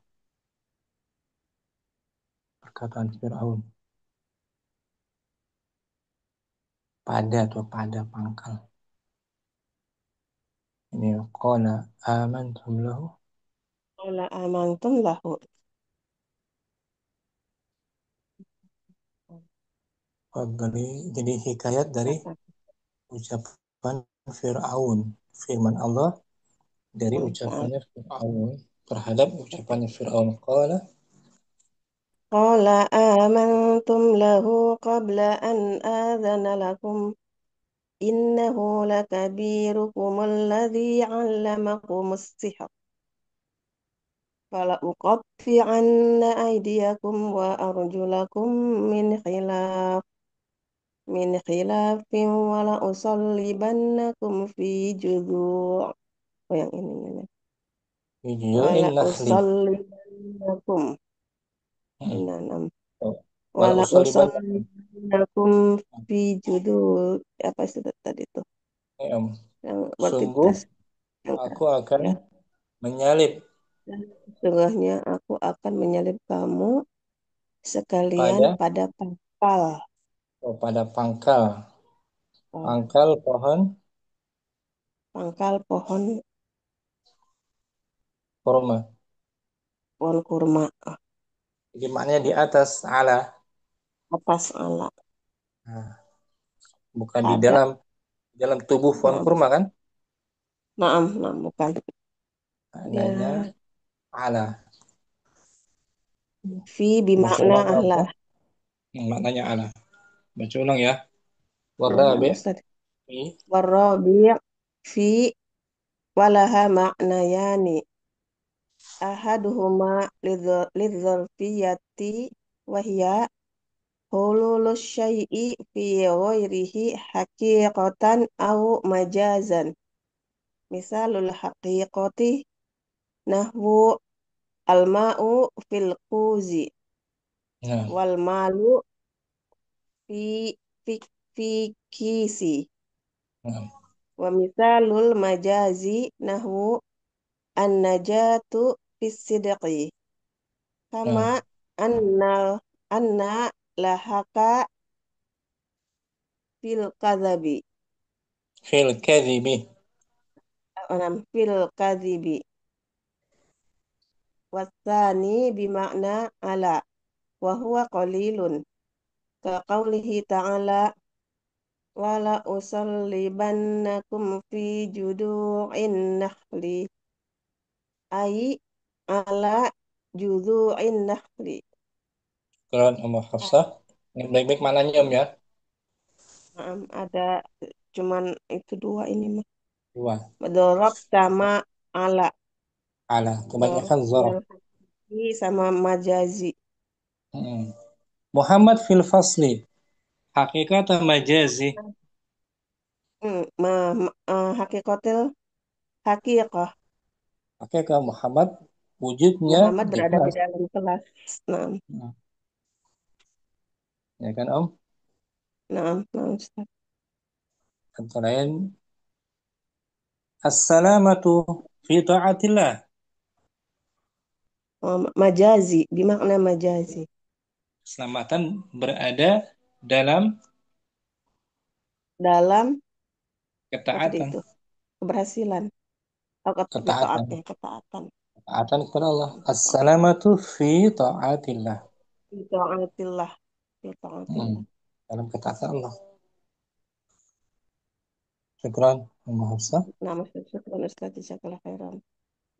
Perkataan Fir'aun. Pada atau pada pangkal. Ini qala amantum lahu. qala amantum lahu. Jadi hikayat dari Kata ucapan Fir'aun. Firman Allah dari Al-Quran. ucapannya Fir'aun terhadap ucapannya Fir'aun. Qala Qala amantum lahu qabla an adhana lakum innahu lakabirukum alladhi 'allamakumus sihr. Fala uqatti'anna aydiyakum wa arjulakum min khilaf min khilafin wa la usallibannakum fi judhu'. Oh, yang ini. videoin Wala nahli. usallibannakum Hmm. inanam Wal wala usaliban. usallibannakum fi judul apa itu tadi tuh Em, yang berarti Sungguh tes yang aku akan ya menyalip dan sesungguhnya aku akan menyalib kamu sekalian pada pada pangkal pada pangkal oh, pangkal pohon pangkal kurma. pohon kurma Jadi maknanya di atas ala. atas ala Nah, bukan di pada dalam tubuh pohon naam kurma kan? naam bukan Maknanya dia ala. fi Baca bimakna ulang ya, Om, ala ya. Maknanya ala. Baca ulang ya. naam Warabi Ustaz fi warabi' fi walaha maknayani ahaduhuma lidzarfiyati wahya hululus syai'i fi ghairihi haqiqatan au majazan. Misalul haqiqati nahwu al-ma'u fil quzi Nah, wal malu fi fi fi kisi. nah, Wa misalul majazi nahwu an-najatu fis sidqi. Kama nah. anna anna lahaka fil kadhabi. Fil kadhibi. Fil kadhibi. Wasani bimakna ala. Wa huwa qalilun. Ka qawlihi ta'ala wala usallibannakum fi judu'in nakhli. Ai ala judu'in nakhli. Quran Ummu Hafsah. Yang baik-baik maknanya Om ya. Ada cuman itu dua ini mah. Dua. Dorob sama ala. Ala. Dorob Kebanyakan zorof. yang hakiki sama majazi. Hmm. Muhammad fil fasli. Hakikat atau majazi? Hakikatil hakikah. Hakikat Muhammad wujudnya Muhammad di berada di kelas. dalam kelas. Nah, Nah, ya kan Om? Ustaz. Antara lain as-salamatu fi ta'atillah. Majazi, bimakna majazi. Keselamatan berada dalam Dalam apa tadi ketaatan. itu? Keberhasilan. Oh, Ketaatan. ketaatan. Ketaatan kepada Allah. As-salamatu fi ta'atillah. Ita'atillah. Hmm. Ita'atillah. Dalam ketaatan Allah. Syukran, Ummu Hafsah. Nah, Ustaz, syukran Ustaz, jazakallah khairan.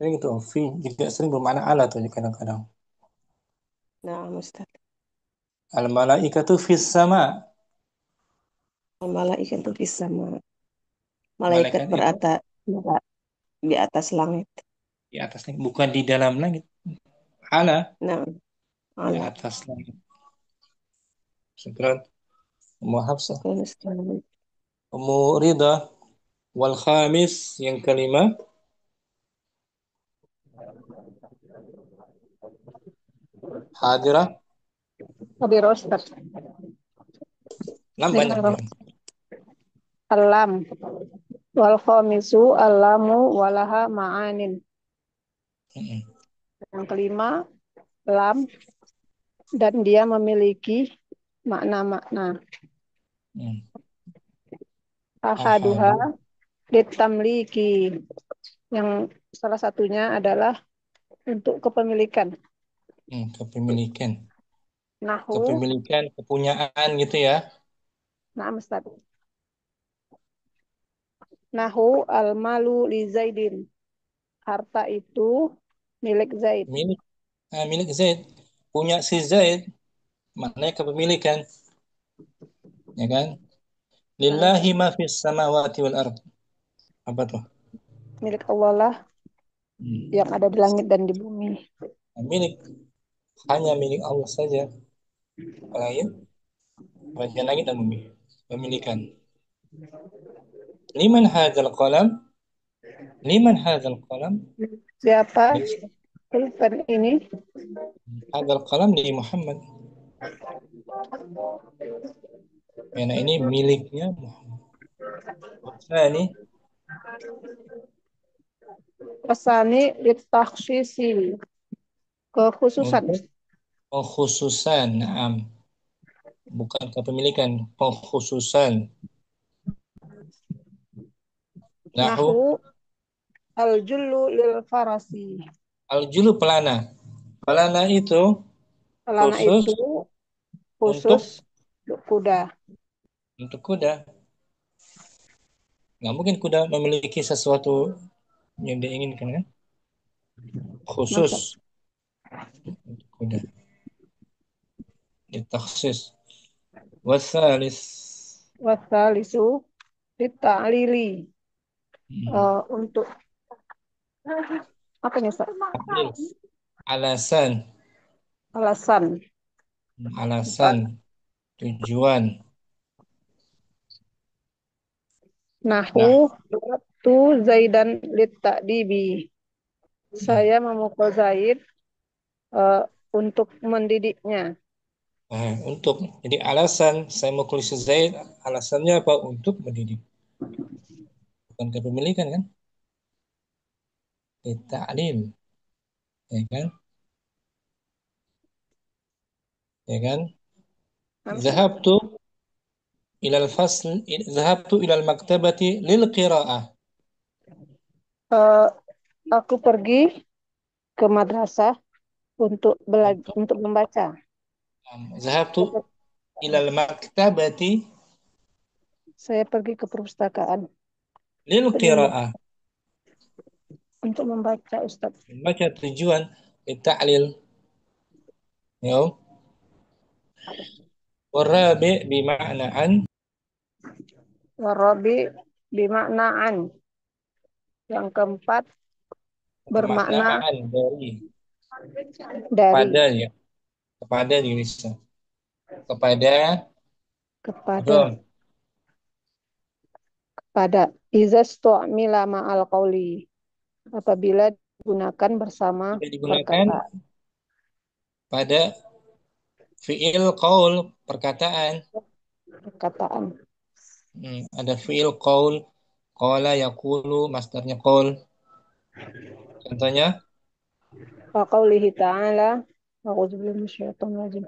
Jadi gitu, fi juga sering bermakna ala tuh kadang-kadang. Nah, Ustaz. Al-malaikatu fis sama. Malaikatu fis sama. Malaikat Malaikat itu berada di atas langit. di atas langit, bukan di dalam langit. Ala Nah, di ala. atas langit. Syukran, Ummu Hafsah. Syukran Ustaz. Ummu Rida wal khamis yang kelima. Hadirah. Hadir Ustaz. Lam banyak dia. Alam. Wal khamisu alamu walaha ma'anin. Mm-mm. Yang kelima, lam. Dan dia memiliki makna-makna. Mm. Ahaduha Ahadu. litamliki. Yang salah satunya adalah untuk kepemilikan. Kepemilikan. Nahu, Kepemilikan, kepunyaan gitu ya. nah Ustaz. Nahu al-malu li Zaidin. Harta itu milik Zaid. Milik Zaid. Punya si Zaid. Maknanya kepemilikan. Ya kan? Nah, Lillahi ma fis samawati wal ard. Apa tuh? milik Allah lah yang ada di langit dan di bumi. Milik. Hanya milik Allah saja. Apalagi kerajaan langit dan bumi. Pemilikan. Liman hadzal qalam? Liman hadzal qalam? Siapa Milik pulpen ini? hadzal qalam di Muhammad. Karena ini miliknya Muhammad. Ini Pesani litakhsisi. Kekhususan. untuk pengkhususan, naam. Bukan kepemilikan, pengkhususan. Nahu Nahu al-jullu lil farasi. al-julu pelana. Pelana itu Pelana khusus itu khusus untuk untuk kuda. kuda. Nggak mungkin kuda memiliki sesuatu yang diinginkan kan? Khusus Masa untuk kuda. Ditaksis. Wasalis. wasalisu lita'lili. Untuk apa nih, Ustaz? Taklil. Alasan. Alasan. Alasan. tujuan. Nahu Nah, tu Zaidan lit ta'dibi. Saya memukul Zaid untuk mendidiknya. untuk jadi alasan saya mau kulis Zaid, alasannya apa? Untuk mendidik, bukan kepemilikan kan? Ta'lim, ya kan? Ya kan? Zahabtu ilal fasl, zahabtu ilal maktabati lil qiraah. Eh, aku pergi ke madrasah untuk Untuk untuk membaca. zahabtu ilal maktabati Saya pergi ke perpustakaan lil untuk qiraah. membaca, Ustaz. Membaca tujuan ta'lil, ya. Warabi bimaknaan, Warabi bimaknaan. Yang keempat bermakna pemaknaan dari dari pada ya, kepada di Indonesia. Kepada kepada dom pada iza stu'mila ma'al qauli, apabila digunakan bersama tidak digunakan perkataan. pada fiil qaul, perkataan. Perkataan. Ada fiil qaul, qala yaqulu, masdarnya qaul. Contohnya Wa qaulihi ta'ala, a'udzu billahi minasyaitonir rajim.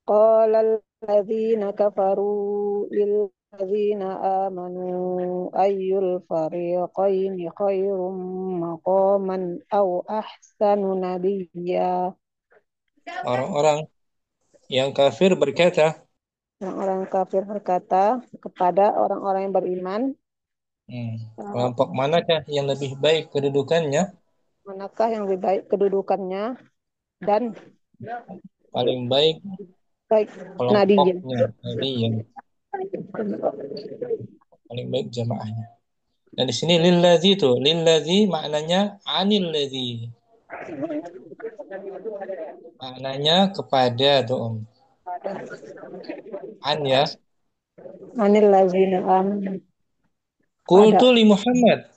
Qala alladzina kafaru lil ladzina amanu ayyul fariqaini khairum maqaman aw ahsanu nabiyya. orang-orang yang kafir berkata, Orang-orang kafir berkata kepada orang-orang yang beriman, kelompok manakah yang lebih baik kedudukannya? manakah yang lebih baik kedudukannya dan Paling baik baik nadinya. kelompoknya, jadi yang paling baik jamaahnya. Dan di sini lillazi itu, lillazi maknanya anil ladzi. Maknanya kepada tuh Om. An ya. Anil lazina amanu. Pada Qultu li Muhammad.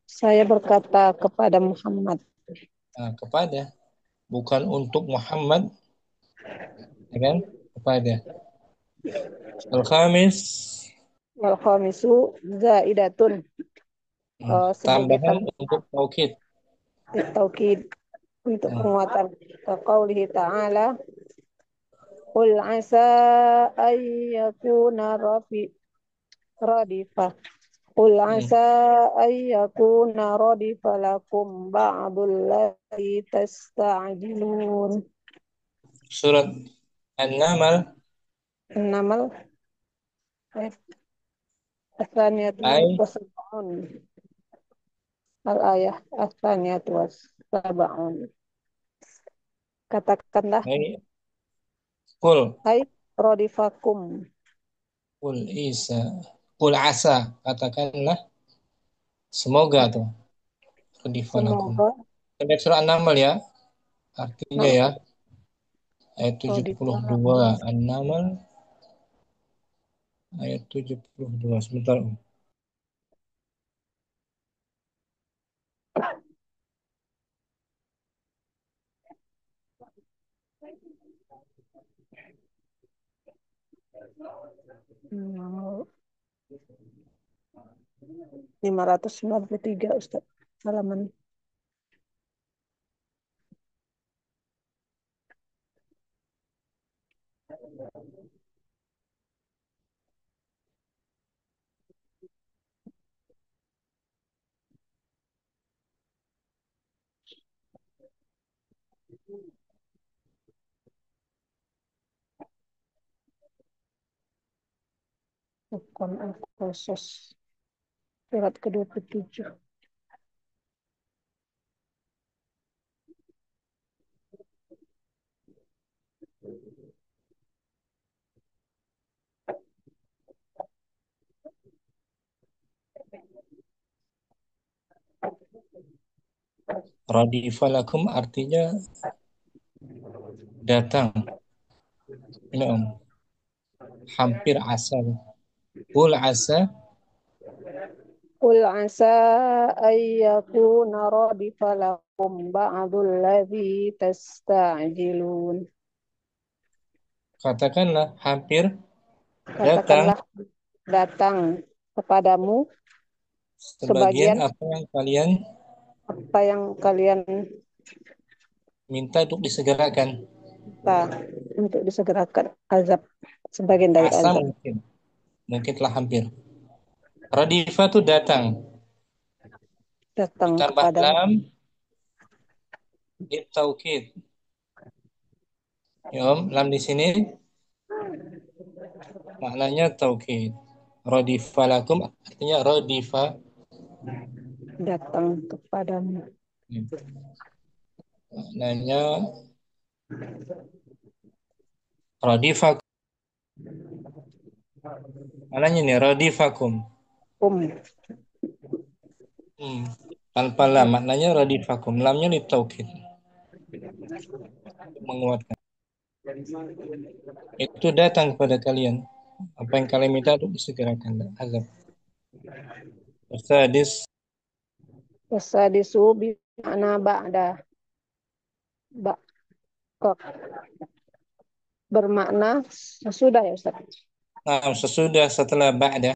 saya berkata kepada Muhammad. Nah, kepada, bukan untuk Muhammad, ya kan? Kepada. Al-Khamis, Wal khamisu zaidatun, sebagai tambahan untuk tambahan taukid. taukid untuk Nah, penguatan. Qaulihi ta'ala, qul asa ay yakuna radifah. Qul asa ay yakuna radifa lakum ba'dul ladzi tasta'jilun. surat An-Naml Namal ayat As-saniyatu ay wasab'un. Al-ayah As-saniyatu wasab'un. Katakanlah, ay kul hai rodifakum. kul isa kul asa, katakanlah semoga tuh kedifalakum. Semoga Kita surah An-Naml ya, artinya nam ya ayat 72 rodifalakum. An-Naml ayat 72 sebentar. Om. 593 Ustaz. Halaman. Bukan Al-Qasas. Surat ke-27. Radifalakum artinya datang. Ini Om, hampir asa. Qul asa. Qul asa an yakuna radifa lakum ba'dul ladzi tasta'jilun. Katakanlah hampir datang Katakanlah datang kepadamu sebagian sebagian apa yang kalian apa yang kalian minta untuk disegerakan. minta untuk disegerakan azab, sebagian dari Asa azab. mungkin telah hampir. Radifa itu datang, Datang ditambah kepadamu. lam di taukid. Ya Om, lam di sini maknanya taukid. Radifa lakum artinya radifa. Datang kepadamu. Maknanya radifa. Maknanya nih radifakum. Tanpa lam, maknanya radifakum. Lamnya di taukid. Menguatkan. Itu datang kepada kalian. Apa yang kalian minta untuk disegerakan azab. Sadis Wasadisu bima'na ba'da. Kok bermakna sesudah ya Ustaz? nah, sesudah setelah ba'da.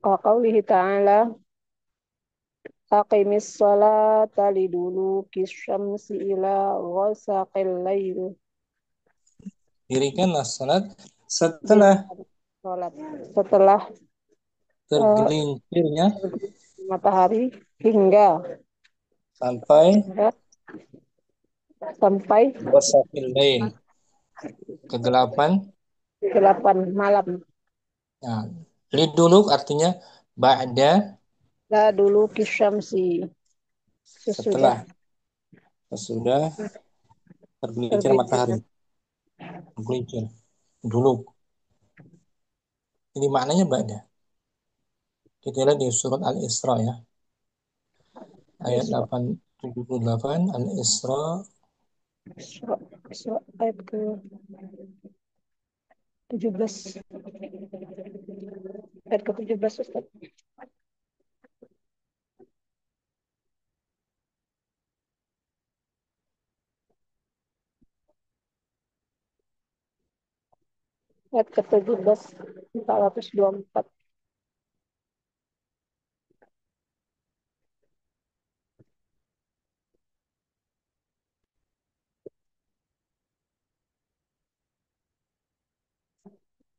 Qaulihi ta'ala aqimis sholata lidulukis syamsi ila ghasaqil lail. Dirikanlah salat setelah Dirikan sholat setelah tergelincirnya matahari hingga sampai sampai wasafil lail, kegelapan. kegelapan malam. Nah, liduluk artinya ba'da, La dulu kisyamsi sesudah sesudah tergelincir terbitnya matahari. Tergelincir. Duluk. Ini maknanya ba'da. Kita lihat di surat Al-Isra ya. Ayat Isra. 878 Al-Isra Isra ayat ke 17. Ayat ke 17 Ustaz. Ayat ke 17 424.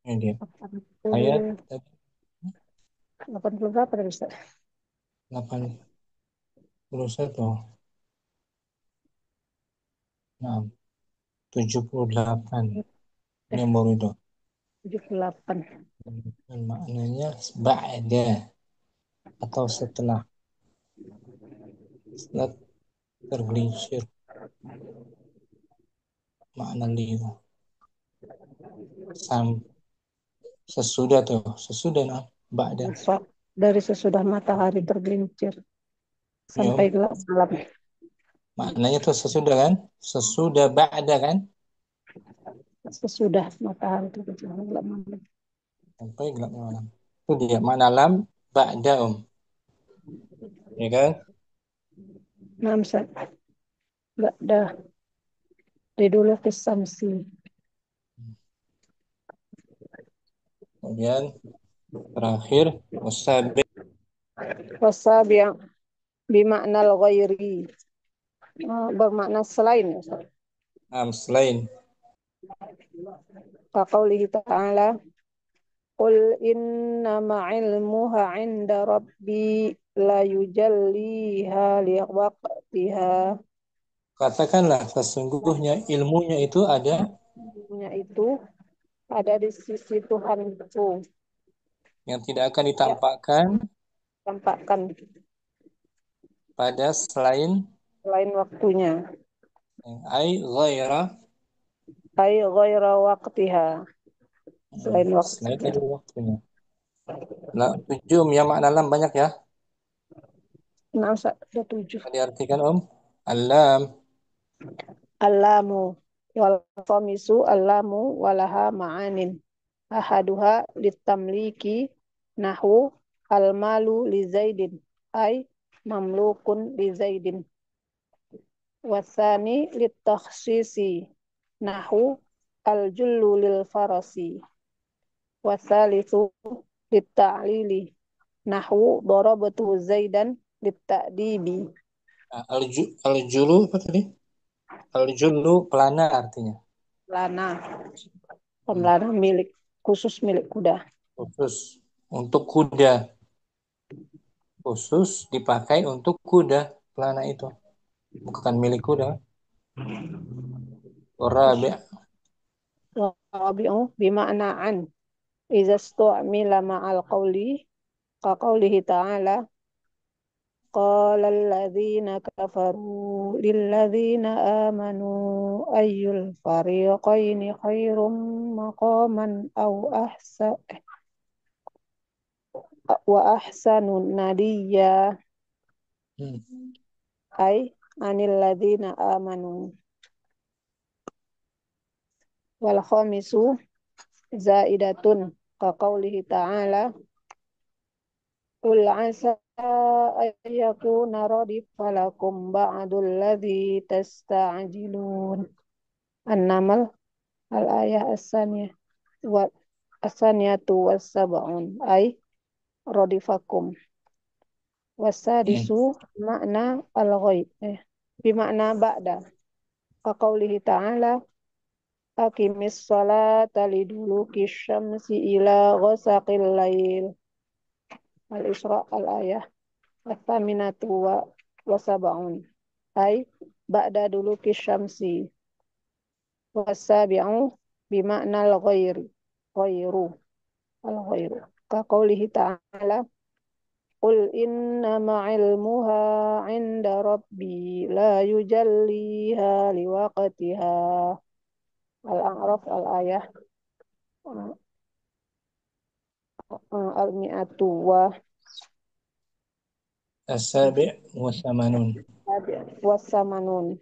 ini dia. Ayat 80 berapa tadi Ustaz? 81. Nah, 78. Ini baru itu. 78. Maknanya ba'da atau setelah tergelincir. Makna itu sesudah nah ba'da. Dari sesudah matahari tergelincir sampai Yo, gelap malam. maknanya tuh sesudah kan? Sesudah ba'da kan? Sesudah matahari tergelincir gelap malam. Sampai gelap malam. Itu dia makna lam ba'da ya kan? Nah, Ustaz. Enggak dah. Dari dulu ke samsi. Kemudian terakhir musabi Wasabi bimakna al-ghairi. Bermakna selain ya Ustaz. selain Qaulihi ta'ala Qul innama ilmuha 'inda rabbi la yujalliha liwaqtiha. katakanlah sesungguhnya ilmunya itu ada Ilmunya itu ada di sisi Tuhanku. yang tidak akan Ya, ditampakkan tampakkan pada selain selain waktunya. ai ghaira Ai ghaira waqtiha. Selain selain waktunya. dari waktunya. Nah, 7 ya makna lam banyak ya. Nah, Ustaz, ada 7. Diartikan Om. Alam Alamu Wal khamisu allamu walaha ma'anin. Ahaduha litamliki nahu almalu li zaidin ay mamlukun li zaidin. Wasani litakhsisi nahu aljullu lil farasi. Wasalithu litta'lili nahu darabatu zaidan litta'dibi. Nah, aljulu apa tadi? Aljulu pelana artinya. Pelana, pelana milik khusus milik kuda. Khusus untuk kuda. Khusus dipakai untuk kuda pelana itu. Bukan milik kuda. Warabi' Rabi'u bima'na'an iza stu'mila ma'al qawli ka qawlihi ta'ala qala alladhina kafaru lilladhina amanu ayyul fariqaini khairum maqaman aw ahsanu nadiyya ay anil ladhina amanu. Wal khamisu zaidatun ka qawlihi ta'ala qul asa ayyakuna radifa lakum ba'dul ladzi tasta'jilun. An-Naml al-ayah as-saniyah wa as-saniyatu was-sab'un ay radifakum. Wasadisu makna al-ghaib bimakna ba'da ka qawlihi ta'ala aqimis salata liduluki syamsi ila ghasaqil lail. Al-Isra al-ayah as-saminatu wa sab'un ay ba'da duluki syamsi. Wasabi'u bimakna ghairu al-ghairu ka qawlihi ta'ala qul innama ilmuha 'inda rabbi la yujalliha liwaqtiha. Al-A'raf al-ayah al-mi'atu wa Asabi' wasamanun. wasamanun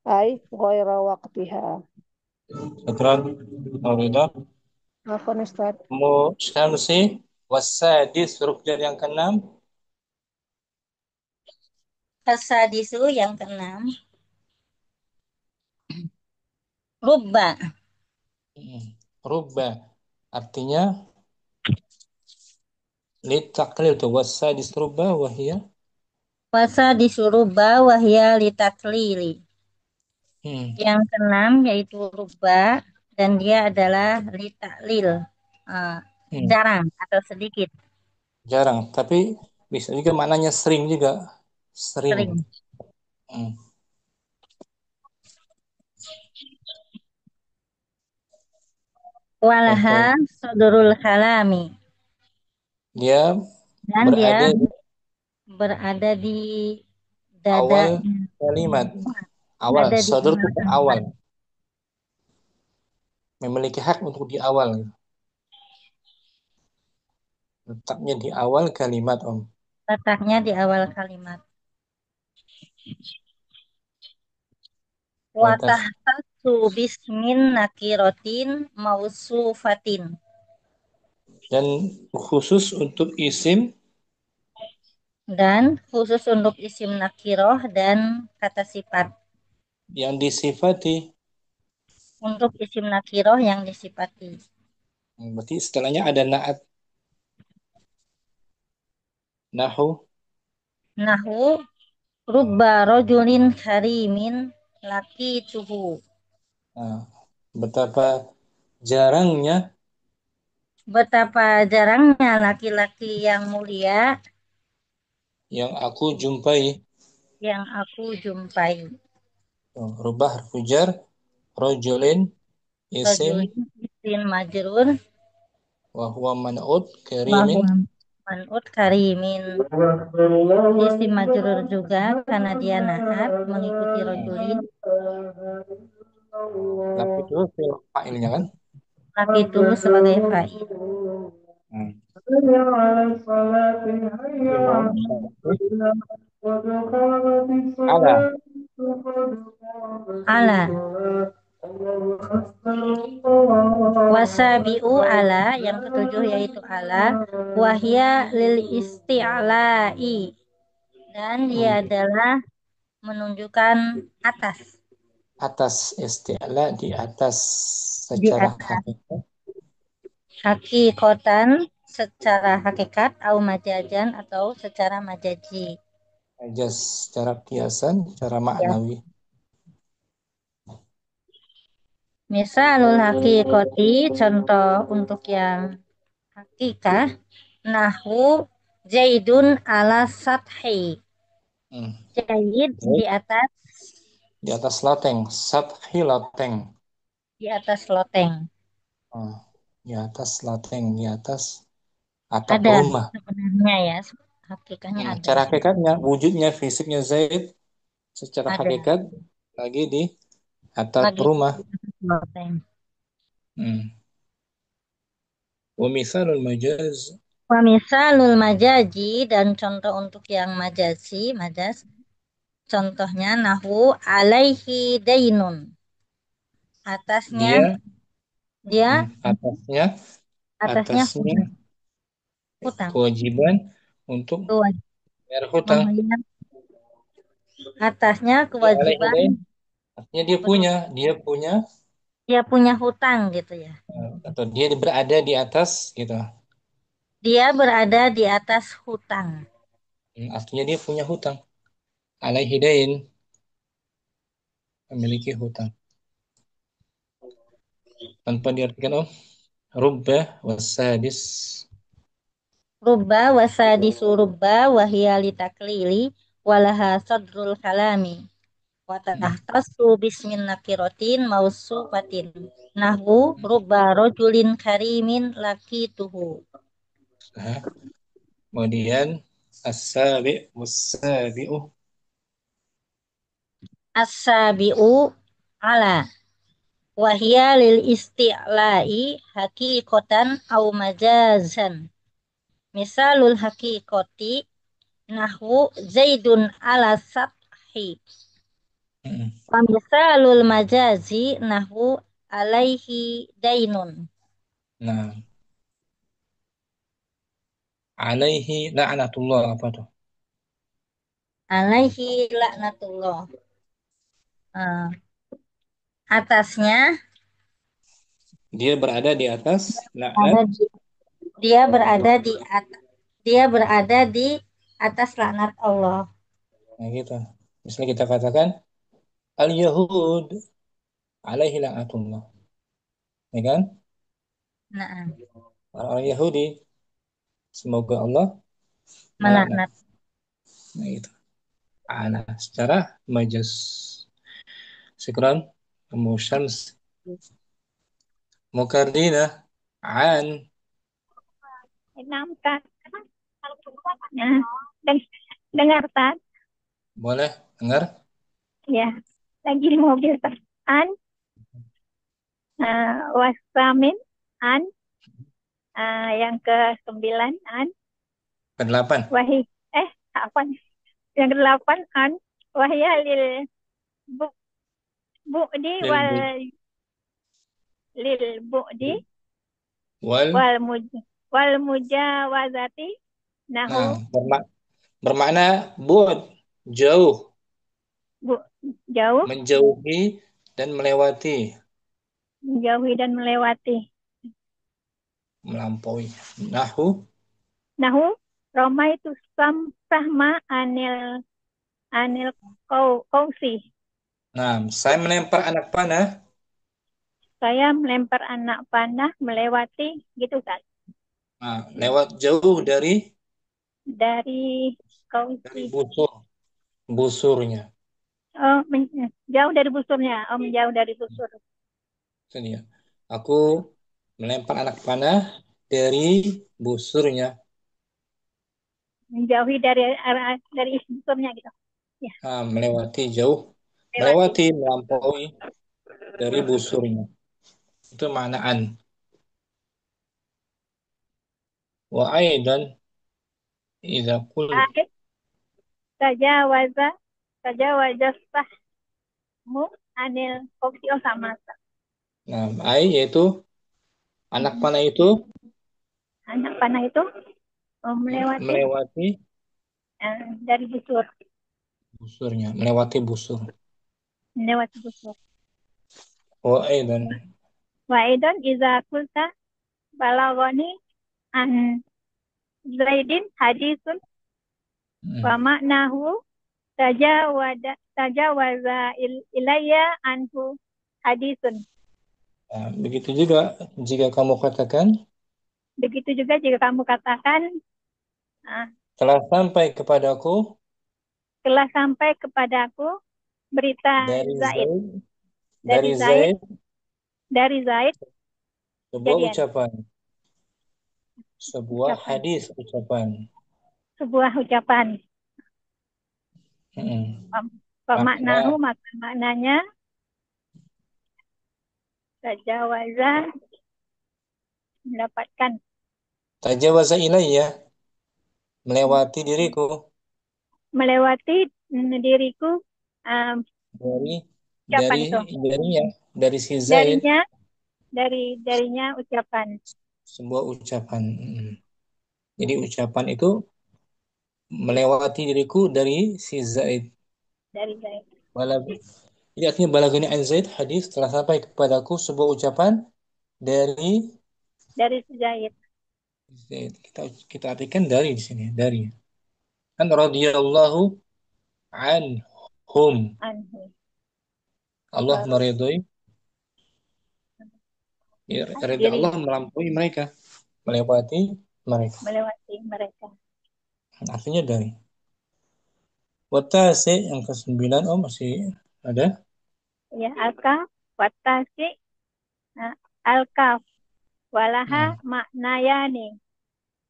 ay ghaira waqtiha. Syukran. Ridha. Apa Ustaz? Sekarang sih wasadis huruf jar yang keenam. Asadisu yang keenam. Rubba. Rubba artinya litaklil tuh wasadis rubba wahia. Wasadisu rubba wahya litaklili. Yang keenam yaitu rubba dan dia adalah litaklil. Jarang atau sedikit. Jarang, tapi bisa juga maknanya sering juga. Sering. Walaha sodurul kalami. Dia dan berada di dada awal kalimat. Awal, sodor itu awal. Memiliki hak untuk di awal. Letaknya di awal kalimat, Om. Letaknya di awal kalimat. Wa tahtassu bismin nakirotin mausufatin. Dan khusus untuk isim nakiroh dan kata sifat. Yang disifati. Untuk isim nakiroh yang disifati. Berarti setelahnya ada na'at. Nahu rubba rojulin karimin laki tuhu. Betapa jarangnya laki-laki yang mulia yang aku jumpai. Rubah harfu jar, rojulin isim majrur wa huwa man'ut karimin. Isim majrur juga karena dia naat mengikuti rojulin. Laki itu fa'ilnya kan? Laki itu sebagai fa'il. Ala. Wasabi'u ala, yang ketujuh yaitu ala, wahya lil isti'la'i, dan dia adalah menunjukkan atas. Atas isti'la, di atas Di secara atas. hakikat. Hakikotan secara hakikat, au majajan atau secara majaji. Majas secara kiasan, secara maknawi. Misalul hakikoti, contoh untuk yang hakikah, nahwu Zaidun ala sathi. Zaid di atas Di atas loteng, sathi loteng. di atas loteng. Di atas loteng, di atas atap Ada rumah. sebenarnya ya, hakikatnya ada. Secara hakikatnya, wujudnya, fisiknya Zaid secara Ada. hakikat lagi di atap Lagi rumah. di atas loteng. Wa mithalul majaz, Wa misalul majaji, dan contoh untuk yang majazi, majas. Contohnya nahwu alaihi dainun. Atasnya dia atasnya hutang. kewajiban untuk bayar hutang. Membayar atasnya Dia alaihi kewajiban, dain, artinya dia punya hutang gitu ya. atau dia berada di atas gitu. Dia berada di atas hutang. Artinya dia punya hutang. Alaihi dain, memiliki hutang. Tanpa diartikan rubba wasadis. Rubba wasadisu rubba wahia litaklili walaha sadrul kalami. Wa tahtasu bismin nakirotin mausufatin. Nahwu rubba rojulin karimin lakituhu. Kemudian as-sabi was-sabi'u. As-sabi'u ala wahia lil isti'la'i hakikotan au majazan. Misalul hakikoti nahwu Zaidun ala sathi. Wa misalul majazi nahwu alaihi dainun. Nah, alaihi la'natullah, apa tuh? Alaihi laknatullah. Atasnya Dia berada di atas laknat. ada di, dia berada di atas dia berada di atas laknat Allah. Nah gitu. Misalnya kita katakan al-Yahud alaihi la'natullah. Ya kan? Nah, Orang Yahudi, semoga Allah melaknat. melaknat. Nah gitu. Nah, secara majas. Syukran. Syams Mukardina an. Enam Tan. Nah, dengar Tan? Boleh dengar? Ya, lagi di mobil Tan. An, wasamin, an, yang ke-9 an, Ke-8. Apa nih? Yang ke-8 an, wahya lil bu'di lil bu'di Wal. wal mujawazati nahu. Bermakna bu'd, jauh. Jauh. Menjauhi dan melewati. Menjauhi dan melewati. Melampaui. Nahu Roma itu sama anil kausi. Nah, saya melempar anak panah. Saya melempar anak panah melewati gitu kan. Nah, lewat jauh dari kausi. Dari busurnya. Oh, jauh dari busurnya. Oh, menjauh dari busur. Ini ya. Aku melempar anak panah dari busurnya. Menjauhi dari busurnya gitu. Ya. Nah, melewati jauh. Melampaui dari busurnya. Itu maknaan. Wa aidan idza qul Tajawaza sahmu anil kausi. Oh, sama. Nah, ai yaitu anak panah itu Anak panah itu melewati melewati dari busur. busurnya, melewati busur. Melewati busur. Wa aidan. Wa aidan iza kulta balagoni an Zaidin hadisun wa maknahu tajawaza ilayya anhu hadisun. Nah, begitu juga jika kamu katakan Begitu juga jika kamu katakan telah sampai kepadaku telah sampai kepadaku berita dari Zaid Zaid, dari Zaid sebuah kejadian, ucapan, sebuah hadis ucapan. sebuah ucapan. Pemaknahu maka maknanya tajawaza mendapatkan, Tajawaza ilayya melewati diriku melewati diriku ucapan itu. dari si Zaid darinya ucapan. Sebuah ucapan. Jadi ucapan itu melewati diriku dari si Zaid. Dari Zaid. Jadi artinya balagani an Zaid hadis telah sampai kepadaku sebuah ucapan dari si Zaid. Kita artikan dari di sini, dari. Kan radhiyallahu anhum. Allah meridhoi. Ya, ridha Allah melampaui mereka, melewati mereka. Artinya dari. Watasi yang ke-9 masih ada? Ya, al-kaf, watasi, al-kaf, walaha maknayani.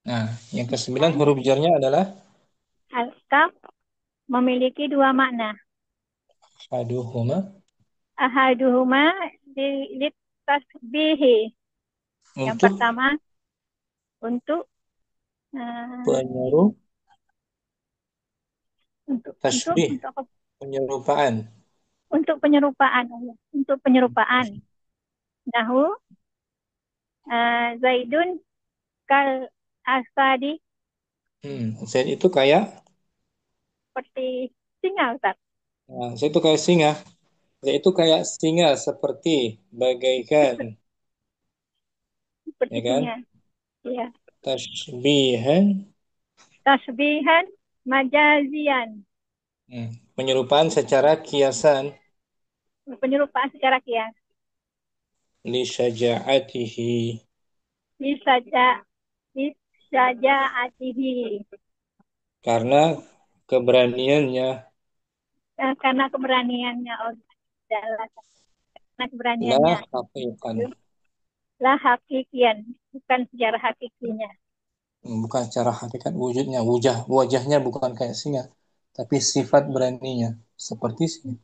Nah, yang ke-9 huruf jarnya adalah al-kaf memiliki dua makna. Ahaduhuma litasbihi. Yang pertama untuk tasbih, penyerupaan. Untuk penyerupaan. Nahu Zaidun kal asadi. Zaid itu kayak seperti singa, Ustaz. Nah, Zaid itu kayak singa. Zaid itu kayak singa seperti bagaikan. Seperti ya kan? Singa. Iya. Tasbihan majazian. Penyerupaan secara kiasan. Penyerupaan secara kias. Li syaja'atihi. Karena keberaniannya. Karena keberaniannya. Karena keberaniannya. La hakikian. Bukan secara hakikinya. Bukan secara hakikat wujudnya. Wajahnya bukan kayak singa. Tapi sifat beraninya. Seperti singa.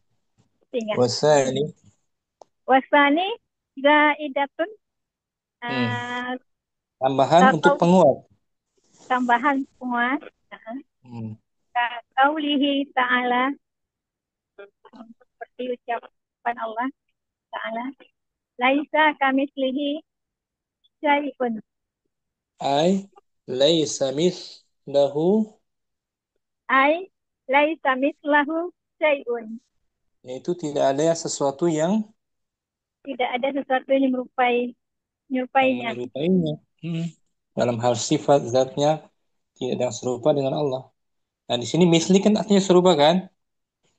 Wasani zaidatun. Tambahan untuk penguat. Tambahan penguat. Qaulihi ta'ala. Seperti ucapan Allah Ta'ala. Laisa kamislihi syai'un. Laisa mislahu syai'un. Yaitu tidak ada sesuatu yang menyerupainya. Dalam hal sifat zatnya tidak ada yang serupa dengan Allah. Nah, di sini misli kan artinya serupa kan?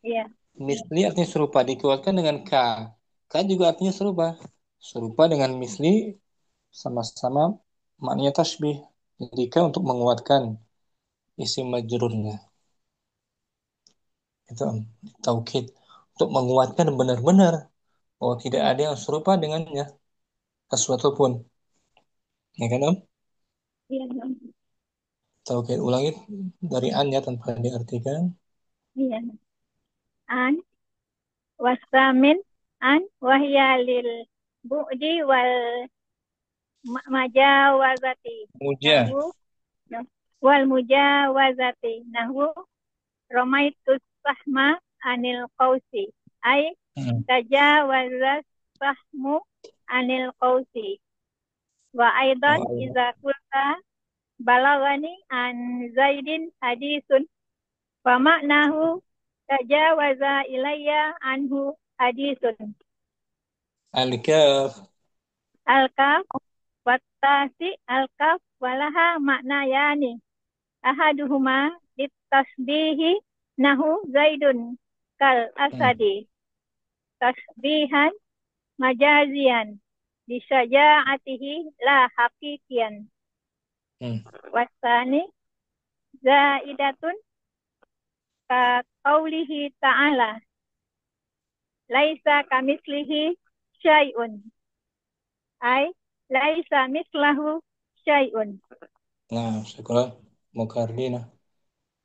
Iya. Misli artinya serupa, dikuatkan dengan ka. Ka juga artinya serupa. Serupa dengan misli sama-sama maknanya tasbih. Jadi ka untuk menguatkan isim majrurnya. Itu taukid. Untuk menguatkan benar-benar tidak ada yang serupa dengannya. Sesuatu pun. Ya kan, Om? Iya, Om. Taukid ulangi dari an ya tanpa diartikan. Iya. An wasamin an wahya lil bu'di wal majawazati. Wal mujawazati. Nahu romaitus sahma anil qausi. Ay tajawazas sahmu anil qawsi. Wa aidan iza kulta balagani an Zaidin hadisun fa maknahu tajawaza ilayya anhu hadisun. Al-kaf. Al-kaf wattasi al-kaf walaha maknayani. Ahaduhuma litasbihi nahu Zaidun kal asadi. Tasbihan majazian bisaja'atihi la haqiqian. Wasani zaidatun ka qawlihi ta'ala laisa kamislihi syai'un ay laisa mislahu syai'un. Nah, syukur Mukardina.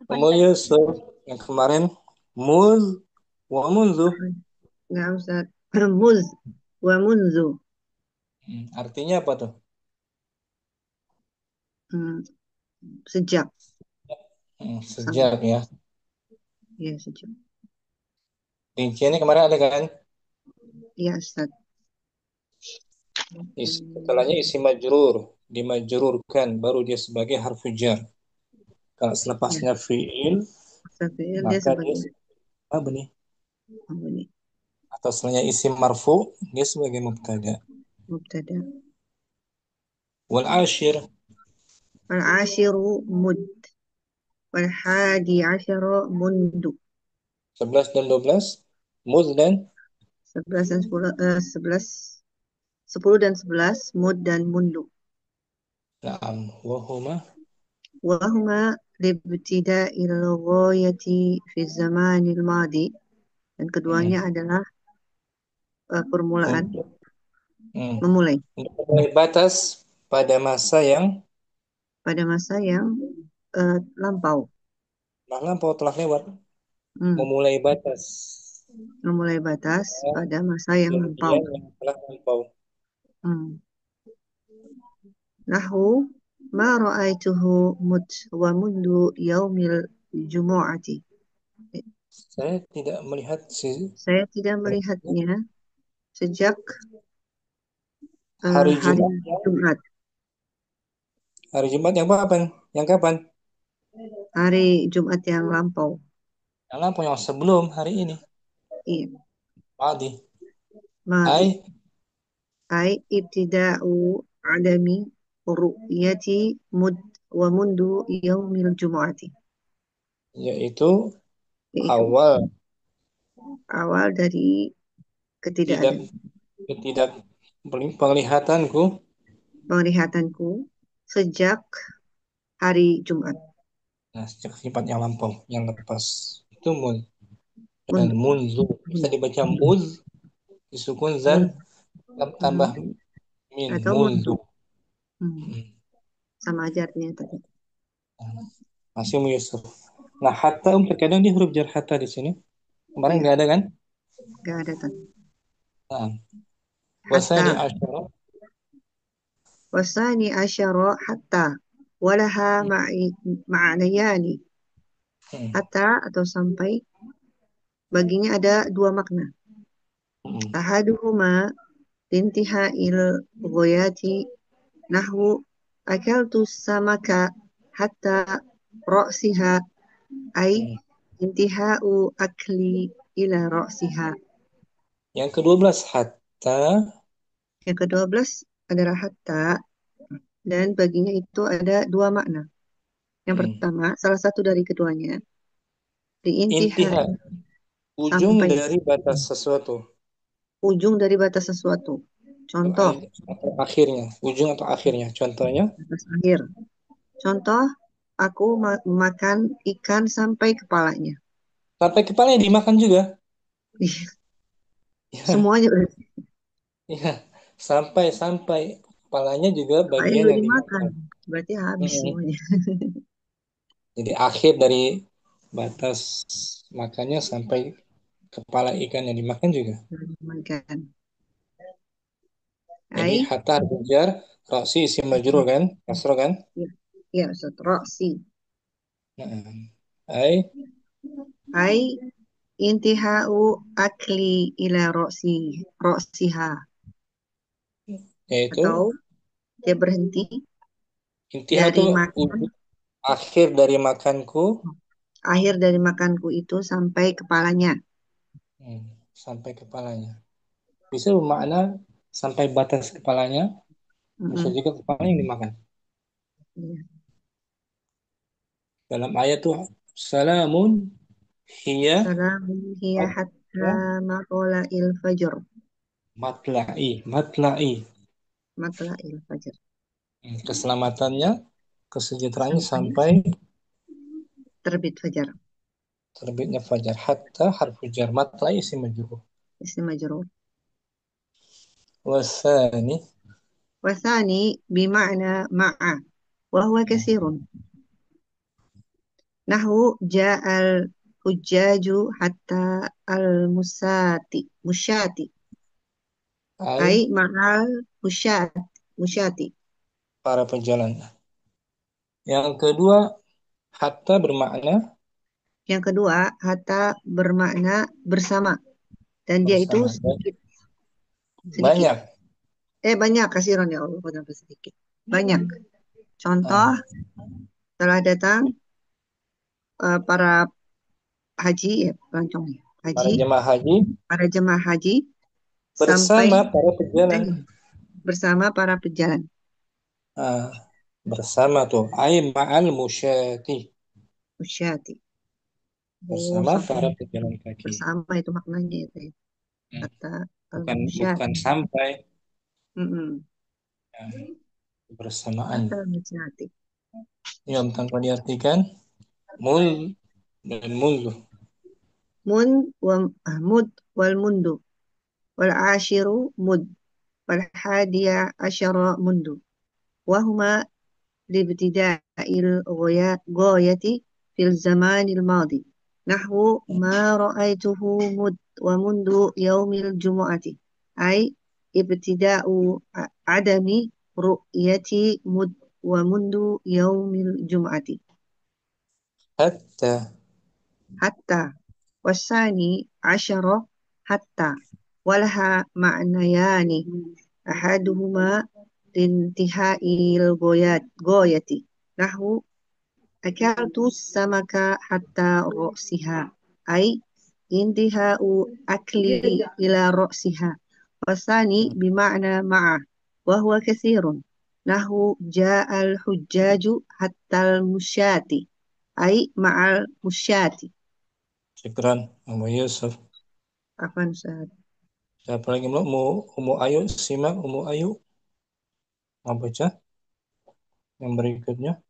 Apa Umu Yusuf yang kemarin muz wa munzu. Nggak usah. Muz wa munzu. Artinya apa tuh? Sejak. Sejak ya. Ya, sejak. Rinciannya kemarin ada kan? Iya, Ustaz. Setelahnya isi majrur, dimajrurkan, baru dia sebagai harfu jar. Kalau selepasnya fi'il, Dia maka sebagai dia apa nih? apa nih? Atau setelahnya isi marfu, dia sebagai mubtada. Mubtada. Wal ashir. Wal ashiru mud. Wal hadi asyaru mundu. 11 dan 12, muz dan 11 dan 10 dan 11 mud dan mundu. na'am wahuma Wahuma libtida'il ghayati fi zamanil madi. Dan keduanya adalah permulaan memulai. Memulai batas pada masa yang lampau. Lampau telah lewat. Memulai batas. Memulai batas pada masa yang lampau. Yang telah lampau. Nahu ma ra'aituhu mut wa mundu yaumil jumu'ati. Saya tidak melihatnya sejak hari Jumat. Hari Jumat yang kapan? Hari Jumat yang lampau. Yang lampau yang sebelum hari ini. Iya. Madi. Ai ibtida'u adami ru'yati mud wa mundu yaumil jumu'ati. Yaitu awal dari ketidakadaan. Penglihatanku sejak hari Jumat. Nah, sejak sifat yang lampau, yang lepas. Itu mul. Dan munzu. Bisa dibaca muz, disukun zal, tambah min. Atau mundu. Sama aja artinya tadi. Masih Yusuf. Nah, hatta terkadang di huruf jar hatta di sini. Kemarin nggak ada kan? Nggak ada tadi. Nah, wasani asyara hatta walaha ma'nayani. Hatta atau sampai baginya ada dua makna. Ahaduhuma intiha'il ghayati nahwu akaltu samaka hatta ra'siha ay intiha'u akli ila ra'siha. Yang ke-12 hatta. Yang ke-12 adalah hatta dan baginya itu ada dua makna. Yang pertama, salah satu dari keduanya Intiha. Ujung sampai dari batas sesuatu. Ujung dari batas sesuatu. Contoh. Atau akhirnya. Ujung atau akhirnya. Contohnya. Batas akhir. Contoh, aku makan ikan sampai kepalanya. Sampai kepalanya dimakan juga? Semuanya berarti. Iya. Sampai kepalanya juga bagian yang dimakan. Berarti habis semuanya. Jadi akhir dari batas makannya sampai kepala ikan yang dimakan juga. Dimakan. Jadi hatta jar roksi isim majrur kan? Kasro kan? Iya, roksi. Ai intihau akli ila roksiha. Yaitu atau dia berhenti intiha dari tuh makan, akhir dari makanku. akhir dari makanku itu sampai kepalanya. Sampai kepalanya. Bisa bermakna sampai batas kepalanya, bisa Mm-mm. juga kepala yang dimakan. Iya. Dalam ayat tuh salamun hiya Salamun hiya hatta hatta matla'il fajr. matla'i. Matla'il fajr. Keselamatannya, kesejahteraannya Sampai sampai terbit fajar. terbitnya fajar. Hatta harfu jar, matla'i isim majrur. Isim majrur. Wasani Wasani bima'na ma'a. Wahuwa kasirun. Nahu ja'al hujjaju hatta musyati. Ai ai ma'al musyati. para pejalan. Yang kedua, hatta bermakna Yang kedua, hatta bermakna bersama. Dan dia itu bersama. sedikit. Sedikit. Banyak. Banyak kasiran ya Allah. Kenapa sedikit? Banyak. Contoh, Ah, telah datang para haji, ya pelancong ya. para Haji, jemaah haji para jemaah haji sampai bersama para pejalan. bersama para pejalan. Ah, bersama tuh. Ai ma'al musyati. Musyati. Oh, Bersama sampai para pejalan kaki. bersama itu maknanya itu ya. Hmm. Kata Bukan al-musyati. sampai. Mm-mm. Ya, bersamaan. Kata al-musyati. Yang tanpa diartikan mul dan mundu. Mun wa mud wal mundu wal ashiru mud wal hadiya asyara mundu. Wahuma لابتداء الغاية في الزمان الماضي نحو ما رأيته ومنذ يوم الجمعة أي ابتداء عدم رؤية مد ومنذ يوم الجمعة Hatta. حتى والثاني عشر حتى ولها معنيان أحدهما لانتهاء الغاية نحو أكلت السمك حتى رأسها أي انتهاء أكلي إلى رأسها والثاني بمعنى مع وهو كثير نحو جاء الحجاج حتى المشاة أي مع المشاة. Syukran, Umu Yusuf. Afan Ustaz. Siapa lagi mau Umu Ayu? Simak Umu Ayu. Mau baca yang berikutnya.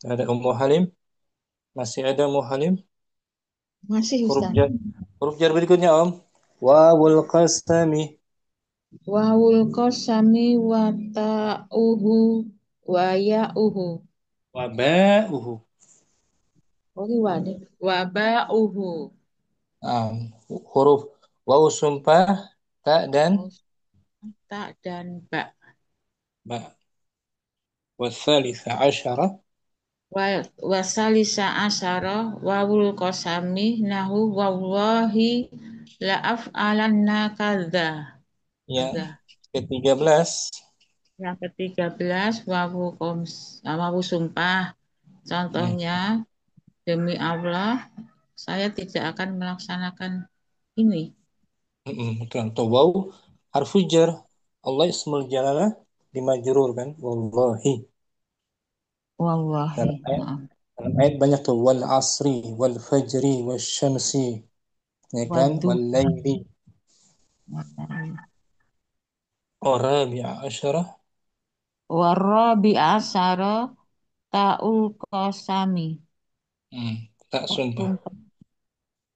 Ada Umu Halim. Masih ada Umu Halim. Masih Huruf Ustaz. jar. Huruf jar berikutnya Om. Wawul qasami. Wawul kosami wa ta'uhu wa ya'uhu. Waba'uhu. Oke, waduh. Wa ba'uhu. Ah, huruf waw sumpah, ta dan Ta dan ba. ba. Wassalisa asyara. Wasalisa asyara wawul kosami nahu wallahi la af'alanna kadza. Ya, Kadza. ke-13. Yang ke-13 wawu sumpah. Hmm. Contohnya demi Allah saya tidak akan melaksanakan ini. Betul. Atau waw harfu jar. Allah ismul jalalah dimajrur kan. Wallahi. Wallahi. Dalam ayat, Maaf. dalam ayat banyak tuh wal asri, wal fajri, wal syamsi, ya kan, Waduh. wal laili. Rabi'a asyara. Warabi asara ta'ul kosami. Tak sumpah.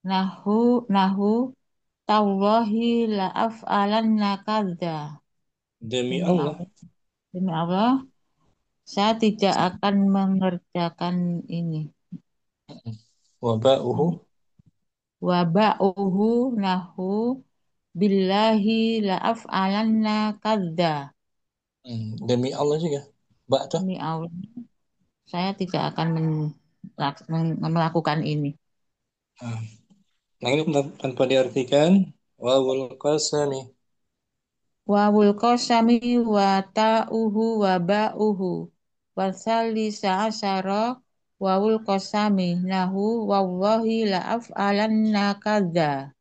Nahu nahu tawahi la af'alanna kadza. Demi Demi Allah. Allah, demi Allah, saya tidak akan mengerjakan ini. Waba'uhu. Waba'uhu nahu billahi la af'alanna kadza. Demi Allah juga. Ba tuh. Demi Allah, saya tidak akan melakukan ini. Nah, ini tanpa diartikan wawul qasami. Wawul qasami wa ta'uhu wa ba'uhu. Wasalisa asyara wawul qasami nahu wallahi la af'alanna kadza.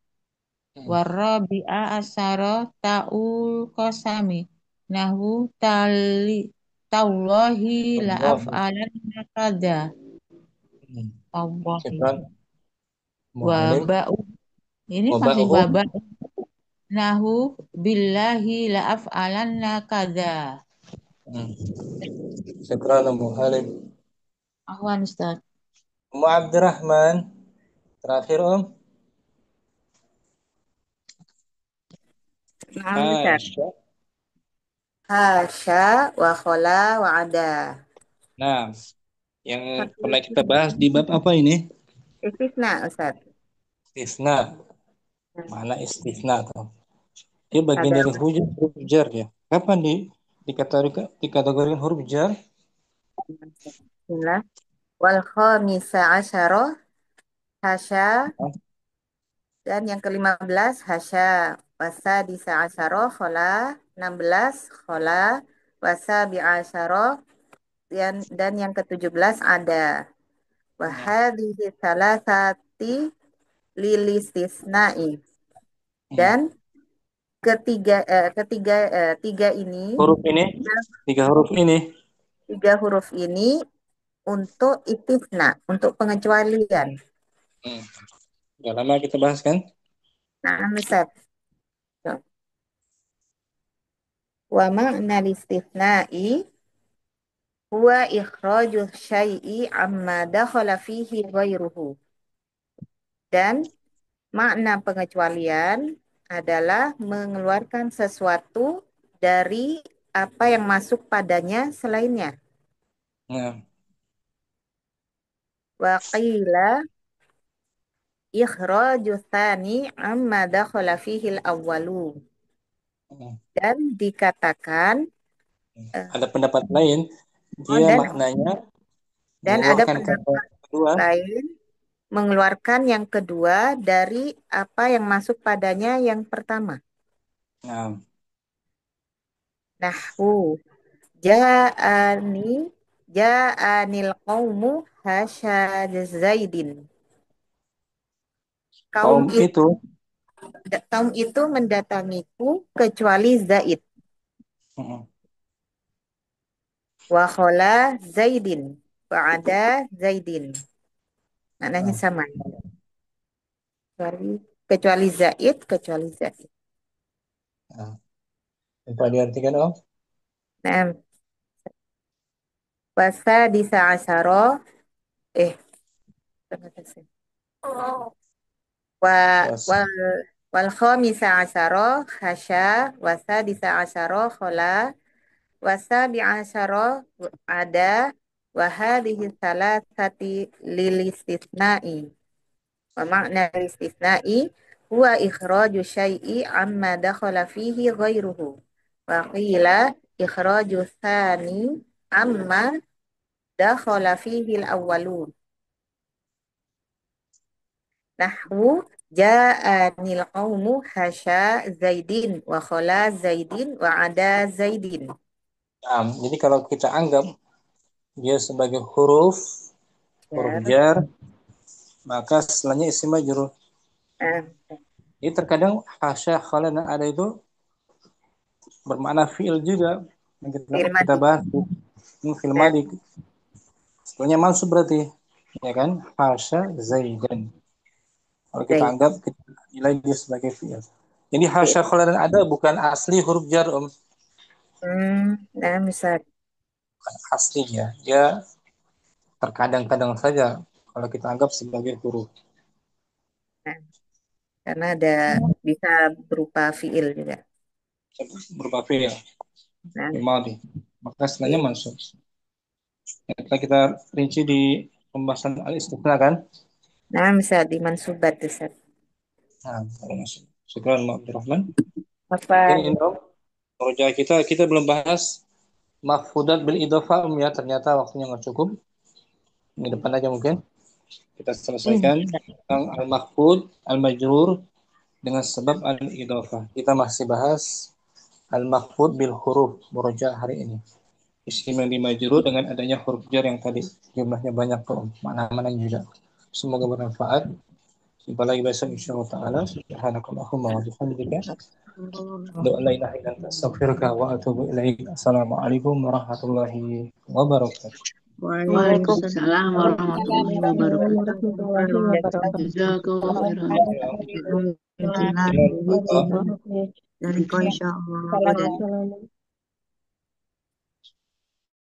Warabi'a asyara ta'ul qasami nahu tallahi la Wallahi. af'alanna kadza. Hmm. Wallahi. Syukran. Mu'alim. Waba'u. Ini masih Waba'uhu. waba'u. Nahu billahi la af'alanna kadza. Hmm. Syukran Mu'alim. Ahwan Ustaz. Ummu Abdurrahman. Terakhir Naam Ustaz. Hasya. Hasya wa khola wa ada. Nah, yang pernah kita bahas di bab apa ini? Istisna Ustaz. Istisna. Mana istisna tuh? Dia bagian Ada dari huruf jar ya. Kapan dikategorikan huruf jar? Bismillah. Wal khamisa asyara hasya dan yang ke-15 hasya. Wasadisa asyara khola 16 khola. Wasabi asyara dan yang ke-17 ada. Wahadihi salasati lilistisnai. Dan tiga ini Huruf ini, 3 huruf ini. 3 huruf ini untuk istisna, untuk pengecualian. Udah lama kita bahas kan? Nah, Ustaz. Wa ma'na istisna'i huwa ikhraju syai'i amma dakhala fihi ghairuhu. Dan makna pengecualian adalah mengeluarkan sesuatu dari apa yang masuk padanya selainnya. Nah, Wa qila ikhraju tsani amma dakhala fihi al-awwalu. Dan dikatakan ada pendapat lain, dia dan maknanya ada mengeluarkan kata pendapat kedua. lain mengeluarkan yang kedua dari apa yang masuk padanya yang pertama. Nah, Nahwu ja'anil qaumu hasya Zaidin. kaum itu Kaum itu mendatangiku kecuali Zaid. Wa khola Zaidin. Wa ada Zaidin. Maknanya sama. Kecuali Zaid, kecuali Zaid. Nah, apa diartikan Om? Nah, wasa disa asyara wa wal wal khamisa asyara hasya wasa disa asyara khola wasa bi asyara ada wa hadhihi salasati lil istisna'i wa makna istisna'i huwa ikhraju syai'i amma dakhala fihi ghairuhu wa qila ikhraju tsani amma dakhala fihi al-awwalun. Nahwu ja'anil qaumu hasya Zaidin wa khala Zaidin wa ada Zaidin. Nah, jadi kalau kita anggap dia sebagai huruf jar, maka setelahnya isim majrur. Jadi terkadang hasya khala dan ada itu bermakna fi'il juga. Yang kita bahas fi'il madi. Setelahnya mansub berarti, ya kan? Hasya Zaidan. Kalau kita anggap kita nilai dia sebagai fi'il. Jadi hasya khala dan ada bukan asli huruf jar Om. Nah, misal Bukan asli ya. Dia terkadang-kadang saja kalau kita anggap sebagai huruf. Karena ada bisa berupa fi'il juga. Berupa fi'il. Madi. Maka setelahnya mansub. Kita rinci di pembahasan al-istisna kan? Nah, bisa dimansubat Ustaz. Nah, syukran Abdurrahman. Apa? Ini Roja kita belum bahas mahfudat bil idhofah ya, ternyata waktunya nggak cukup. Ini depan aja mungkin. Kita selesaikan tentang al-mahfud, al-majrur, dengan sebab al-idhafah. Kita masih bahas al-maqbud bil huruf murojaah hari ini. Isim yang dimajrur dengan adanya huruf jar yang tadi jumlahnya banyak tuh, mana-mana juga. Semoga bermanfaat. Jumpa lagi besok insyaallah taala. Subhanakallahumma wa bihamdika asyhadu an la ilaha illa anta astaghfiruka wa atubu ilaik. Assalamualaikum warahmatullahi wabarakatuh. Waalaikumsalam warahmatullahi wabarakatuh. warahmatullahi wabarakatuh. Jazakallah khairan. Alhamdulillah, dari kau insya Allah.